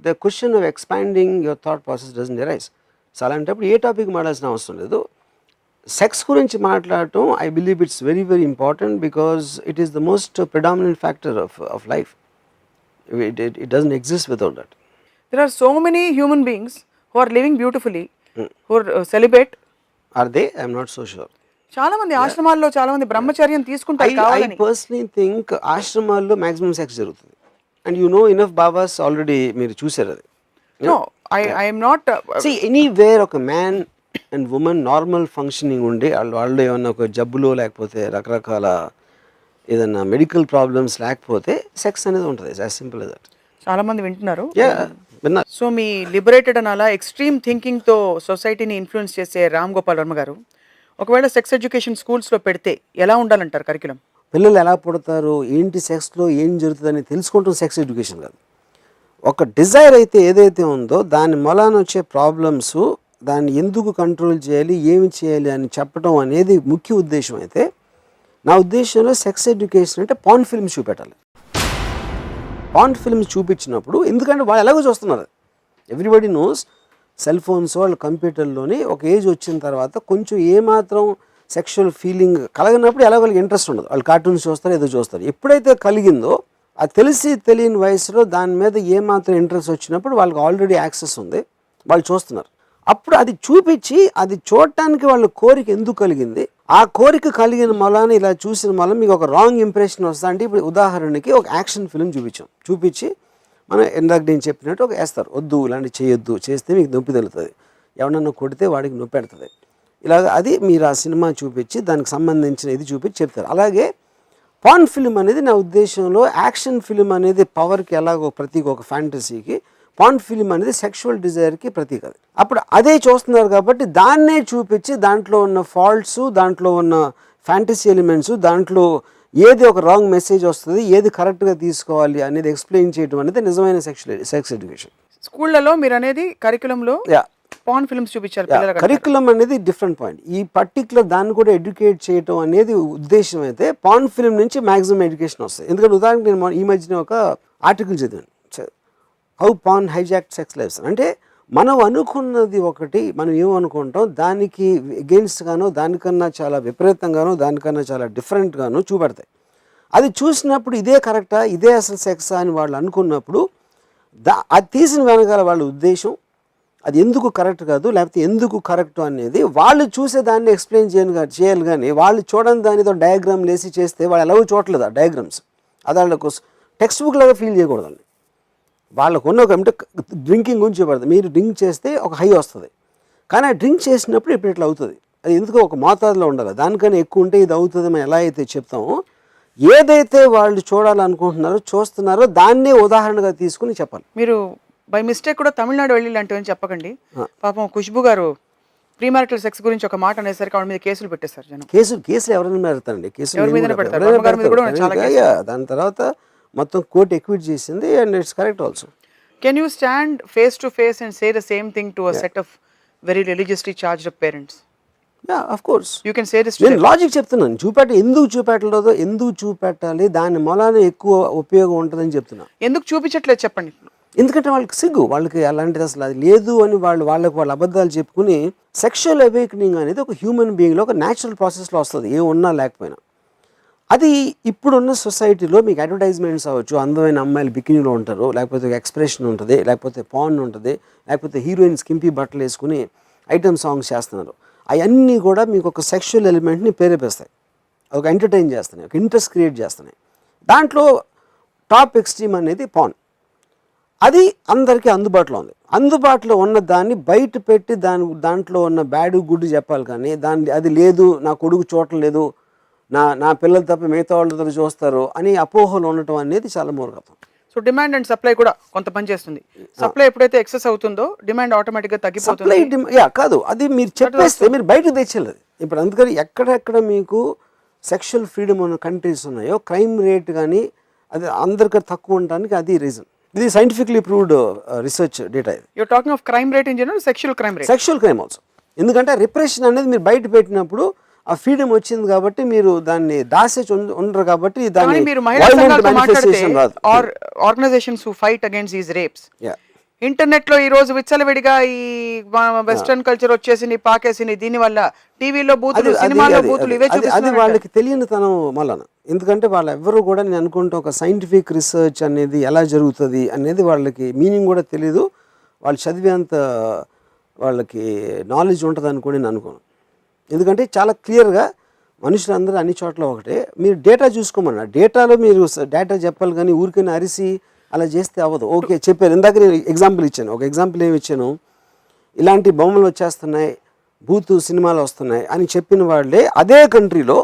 the question of expanding your thought process doesn't arise. So అలాంటప్పుడు ఏ టాపిక్ మాట్లాడాల్సిన అవసరం లేదు. సెక్స్ గురించి మాట్లాడటం I believe it's very very important because it is the most predominant factor of life. It doesn't exist without that. There are so many human beings who are living beautifully, who are celibate. Are they? I am not so sure. చాలా మంది ఆశ్రమాల్లో చాలా మంది బ్రహ్మచర్యం తీసుకుంటారు కావాలని. I personally think ఆశ్రమాల్లో maximum sex జరుగుతుంది. And you know enough babas already మీరు చూశారు అది. No, I am not. See, anywhere ఒక man and woman normal functioning ఉండి వాళ్ళు ఏమన్నా ఒక జబ్బులో లేకపోతే రకరకాల ఏదన్నా మెడికల్ ప్రాబ్లమ్స్ లేకపోతే సెక్స్ అనేది ఉంటుంది. As simple as that. చాలా మంది వింటున్నారు. విన్నా. సో మీ లిబరేటెడ్ అని అలా ఎక్స్ట్రీమ్ థింకింగ్తో సొసైటీని ఇన్ఫ్లుయెన్స్ చేసే రామ్ గోపాల్ వర్మ గారు, ఒకవేళ సెక్స్ ఎడ్యుకేషన్ స్కూల్స్లో పెడితే ఎలా ఉండాలంటారు కరికులం? పిల్లలు ఎలా పుడతారు, ఏంటి సెక్స్లో ఏం జరుగుతుందని తెలుసుకుంటాం సెక్స్ ఎడ్యుకేషన్ కాదు. ఒక డిజైర్ అయితే ఏదైతే ఉందో దాని మూలాన వచ్చే ప్రాబ్లమ్స్, దాన్ని ఎందుకు కంట్రోల్ చేయాలి, ఏమి చేయాలి అని చెప్పడం అనేది ముఖ్య ఉద్దేశం అయితే, నా ఉద్దేశంలో సెక్స్ ఎడ్యుకేషన్ అంటే పాన్ ఫిల్మ్స్ చూపెట్టాలి. పాన్ ఫిల్మ్స్ చూపించినప్పుడు, ఎందుకంటే వాళ్ళు ఎలాగో చూస్తున్నారు, ఎవ్రీబడి నోస్ సెల్ ఫోన్స్ వాళ్ళ కంప్యూటర్లోని ఒక ఏజ్ వచ్చిన తర్వాత కొంచెం ఏమాత్రం సెక్షువల్ ఫీలింగ్ కలగనప్పుడు ఎలా వాళ్ళకి ఇంట్రెస్ట్ ఉండదు. వాళ్ళు కార్టూన్స్ చూస్తారు, ఏదో చూస్తారు. ఎప్పుడైతే కలిగిందో అది తెలిసి తెలియని వయసులో దాని మీద ఏమాత్రం ఇంట్రెస్ట్ వచ్చినప్పుడు వాళ్ళకి ఆల్రెడీ యాక్సెస్ ఉంది, వాళ్ళు చూస్తున్నారు. అప్పుడు అది చూపించి అది చూడటానికి వాళ్ళ కోరిక ఎందుకు కలిగింది, ఆ కోరిక కలిగిన మూలాన ఇలా చూసిన మూలం మీకు ఒక రాంగ్ ఇంప్రెషన్ వస్తుంది. అంటే ఇప్పుడు ఉదాహరణకి ఒక యాక్షన్ ఫిల్మ్ చూపించి మనం ఇందాక నేను చెప్పినట్టు ఒక వేస్తారు, వద్దు ఇలాంటి చేయొద్దు, చేస్తే మీకు నొప్పి తెలుస్తుంది, ఎవరన్నా కొడితే వాడికి నొప్పి పెడుతుంది, ఇలాగ అది మీరు ఆ సినిమా చూపించి దానికి సంబంధించిన ఇది చూపించి చెప్తారు. అలాగే పాన్ ఫిల్మ్ అనేది నా ఉద్దేశంలో యాక్షన్ ఫిల్మ్ అనేది పవర్కి ఎలాగో ప్రతీక, ఒక ఫ్యాంటసీకి పాన్ ఫిల్మ్ అనేది సెక్షువల్ డిజైర్కి ప్రతీక. అది అప్పుడు అదే చూస్తున్నారు కాబట్టి దాన్నే చూపించి దాంట్లో ఉన్న ఫాల్ట్స్, దాంట్లో ఉన్న ఫ్యాంటసీ ఎలిమెంట్స్, దాంట్లో ఏది ఒక రాంగ్ మెసేజ్ వస్తుంది, ఏది కరెక్ట్గా తీసుకోవాలి అనేది ఎక్స్ప్లెయిన్ చేయడం అనేది నిజమైన సెక్స్ ఎడ్యుకేషన్. స్కూళ్ళలో మీరు అనేది కరికులంలో పాన్ ఫిల్మ్స్ చూపించారు. కరికులం అనేది డిఫరెంట్ పాయింట్. ఈ పర్టికులర్ దాన్ని కూడా ఎడ్యుకేట్ చేయడం అనేది ఉద్దేశం అయితే పాన్ ఫిల్మ్ నుంచి మ్యాక్సిమం ఎడ్యుకేషన్ వస్తుంది. ఎందుకంటే ఉదాహరణకు నేను ఈ మధ్యన ఒక ఆర్టికల్ చదివాను, how porn hijack sex lives. అంటే మనం అనుకున్నది ఒకటి, మనం ఏమనుకుంటాం దానికి ఎగెయిన్స్ట్గానో, దానికన్నా చాలా విపరీతంగానో, దానికన్నా చాలా డిఫరెంట్గానో చూపెడతాయి. అది చూసినప్పుడు ఇదే కరెక్టా, ఇదే అసలు సెక్సా అని వాళ్ళు అనుకున్నప్పుడు అది తీసిన వెనకాల వాళ్ళ ఉద్దేశం, అది ఎందుకు కరెక్ట్ కాదు లేకపోతే ఎందుకు కరెక్ట్ అనేది వాళ్ళు చూసే దాన్ని ఎక్స్ప్లెయిన్ చేయాలి. కానీ వాళ్ళు చూడని దానితో డయాగ్రామ్ లేసి చేస్తే వాళ్ళు ఎలాగో చూడలేదు ఆ డయాగ్రామ్స్, అది వాళ్ళకు టెక్స్ట్ బుక్ లాగా ఫీల్ చేయకూడదు. వాళ్ళకు ఉన్న ఒక అంటే డ్రింకింగ్ గురించి చెప్పబడుతుంది, మీరు డ్రింక్ చేస్తే ఒక హై వస్తుంది, కానీ ఆ డ్రింక్ చేసినప్పుడు ఇప్పుడు ఇట్లా అవుతుంది, అది ఎందుకో ఒక మోతాదులో ఉండాలి, దానికన్నా ఎక్కువ ఉంటే ఇది అవుతుంది మనం ఎలా అయితే చెప్తామో, ఏదైతే వాళ్ళు చూడాలనుకుంటున్నారో చూస్తున్నారో దాన్నే ఉదాహరణగా తీసుకుని చెప్పాలి. మీరు బై మిస్టేక్ కూడా తమిళనాడు వెళ్ళి లాంటివని చెప్పకండి. పాపం ఖుష్బు గారు ప్రీమారిటల్ సెక్స్ గురించి ఒక మాట అనేసరికి ఆవిడ మీద కేసులు పెట్టేస్తారు జనం. కేసులు ఎవరైనా పెడతారండి, దాని తర్వాత మొత్తం కోర్టు ఎక్విట్ చేసింది and it's correct also. Can you stand face to face and say the same thing to a set of very religiously charged parents? Yeah of course you can say this. నేను logic చెప్తున్నాను, ఎందుకు చూపెట్టాలి, దాని మూలాన ఎక్కువ ఉపయోగం ఉంటుందని చెప్తున్నా. ఎందుకు చూపించట్లేదు చెప్పండి. ఎందుకంటే వాళ్ళకి సిగ్గు, వాళ్ళకి అలాంటిది అసలు అది లేదు అని వాళ్ళ అబద్ధాలు చెప్పుకుని. సెక్షువల్ అవేకనింగ్ అనేది ఒక హ్యూమన్ బీయింగ్లో ఒక న్యాచురల్ ప్రాసెస్లో వస్తుంది, ఏ ఉన్నా లేకపోయినా. అది ఇప్పుడున్న సొసైటీలో మీకు అడ్వర్టైజ్మెంట్స్ అవ్వచ్చు, అందమైన అమ్మాయిలు బికినీలో ఉంటారు, లేకపోతే ఎక్స్ప్రెషన్ ఉంటుంది, లేకపోతే పాన్ ఉంటుంది, లేకపోతే హీరోయిన్స్ కింపి బట్టలు వేసుకుని ఐటమ్ సాంగ్స్ చేస్తున్నారు. అవన్నీ కూడా మీకు ఒక సెక్షువల్ ఎలిమెంట్ని ప్రేరేపిస్తాయి, ఒక ఎంటర్టైన్ చేస్తున్నాయి, ఒక ఇంట్రెస్ట్ క్రియేట్ చేస్తున్నాయి. దాంట్లో టాప్ ఎక్స్ట్రీమ్ అనేది పాన్. అది అందరికీ అందుబాటులో ఉంది. అందుబాటులో ఉన్న దాన్ని బయట పెట్టి దాంట్లో ఉన్న బ్యాడ్ గుడ్ చెప్పాలి, కానీ అది లేదు, నా కొడుకు చూడలేదు, నా పిల్లలు తప్ప మిగతా వాళ్ళతో చూస్తారు అని అపోహలు ఉండటం అనేది చాలా మూర్ఖత్వం. సో డిమాండ్ అండ్ సప్లై కూడా కొంత పని చేస్తుంది. సప్లై ఎప్పుడైతే ఎక్సెస్ అవుతుందో డిమాండ్ ఆటోమేటిక్గా తగ్గిపోతుంది. కాదు, అది మీరు చెప్పేస్తే మీరు బయటకు తెచ్చలేదు. ఇప్పుడు అందుకని ఎక్కడెక్కడ మీకు సెక్షువల్ ఫ్రీడమ్ ఉన్న కంట్రీస్ ఉన్నాయో క్రైమ్ రేట్ కానీ అది అందరికన్నా తక్కువ ఉండడానికి అది రీజన్. ఇది సైంటిఫిక్లీ ప్రూవ్డ్ రీసెర్చ్ డేటా. ఇది you're talking of crime rate in general, sexual crime also. ఎందుకంటే రిప్రెషన్ అనేది మీరు బయట పెట్టినప్పుడు ఆ ఫ్రీడమ్ వచ్చింది కాబట్టి మీరు దాన్ని దాసేసి ఉండరు కాబట్టి దాన్ని organisations who fight against these rapes internet లో ఈ రోజు విచ్చలవిడిగా ఈ వెస్టర్న్ కల్చర్ వచ్చేసి పాకేసి దీని వల్ల టీవీలో బూతులు, సినిమాలో బూతులు ఇవే చూపిస్తున్నారు. అది వాళ్ళకి తెలియనితనం వలన. ఎందుకంటే వాళ్ళు ఎవరు కూడా నేను అనుకుంటా ఒక సైంటిఫిక్ రీసెర్చ్ అనేది ఎలా జరుగుతుంది అనేది వాళ్ళకి మీనింగ్ కూడా తెలీదు, వాళ్ళు చదివేంత వాళ్ళకి నాలెడ్జ్ ఉంటుంది అని కూడా నేను అనుకోను. ఎందుకంటే చాలా క్లియర్గా మనుషులందరూ అన్ని చోట్ల ఒకటే. మీరు డేటా చూసుకోమన్నారు, డేటాలో మీరు డేటా చెప్పాలి కానీ ఊరికైనా అరిసి అలా చేస్తే అవ్వదు. ఓకే చెప్పారు, ఇందాక నేను ఎగ్జాంపుల్ ఇచ్చాను. ఒక ఎగ్జాంపుల్ ఏమి ఇచ్చాను, ఇలాంటి బొమ్మలు వచ్చేస్తున్నాయి, బూతు సినిమాలు వస్తున్నాయి అని చెప్పిన వాళ్ళే అదే కంట్రీలో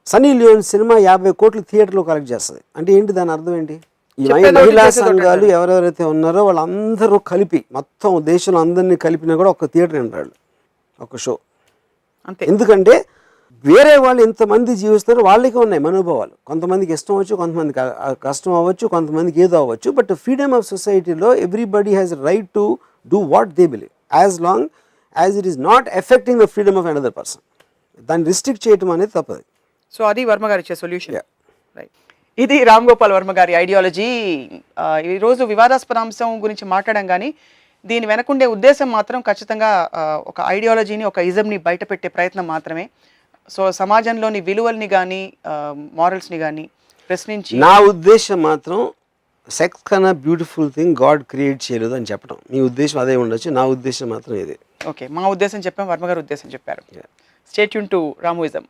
సన్నీ లియోన్ సినిమా 50 కోట్లు థియేటర్లో కలెక్ట్ చేస్తుంది. అంటే ఏంటి దాని అర్థం ఏంటి? ఈ మహిళా సంఘాలు ఎవరెవరైతే ఉన్నారో వాళ్ళందరూ కలిపి మొత్తం దేశంలో అందరినీ కలిపినా కూడా ఒక థియేటర్ అంటారు, ఒక షో అంతే. ఎందుకంటే వేరే వాళ్ళు ఎంతమంది జీవిస్తారో వాళ్ళకే ఉన్నాయి మనోభావాలు. కొంతమందికి ఇష్టం అవ్వచ్చు, కొంతమందికి కష్టం అవ్వచ్చు, కొంతమందికి ఏదో అవ్వచ్చు. బట్ ఫ్రీడమ్ ఆఫ్ సొసైటీలో everybody has right to do what they believe as long as it is not affecting the freedom of another person. దాన్ని రిస్ట్రిక్ట్ చేయడం అనేది తప్పదు. సో అది వర్మ గారు ఇచ్చే సొల్యూషన్. Yeah. రైట్. ఇది రామ్ గోపాల్ వర్మ గారి ఐడియాలజీ. ఈరోజు వివాదాస్పద అంశం గురించి మాట్లాడడం కానీ దీని వెనకుండే ఉద్దేశం మాత్రం ఖచ్చితంగా ఒక ఐడియాలజీని, ఒక ఇజంని బయట పెట్టే ప్రయత్నం మాత్రమే. సో సమాజంలోని విలువల్ని కానీ మారల్స్ని కానీ ప్రశ్నించి, నా ఉద్దేశం మాత్రం సెక్స్ కన్నా బ్యూటిఫుల్ థింగ్ గాడ్ క్రియేట్ చేయలేదు అని చెప్పడం. మీ ఉద్దేశం అదే ఉండొచ్చు, నా ఉద్దేశం మాత్రం ఇదే. ఓకే, మా ఉద్దేశం చెప్పాం, వర్మ గారి ఉద్దేశం చెప్పారు. Stay tune to రామోయిజం.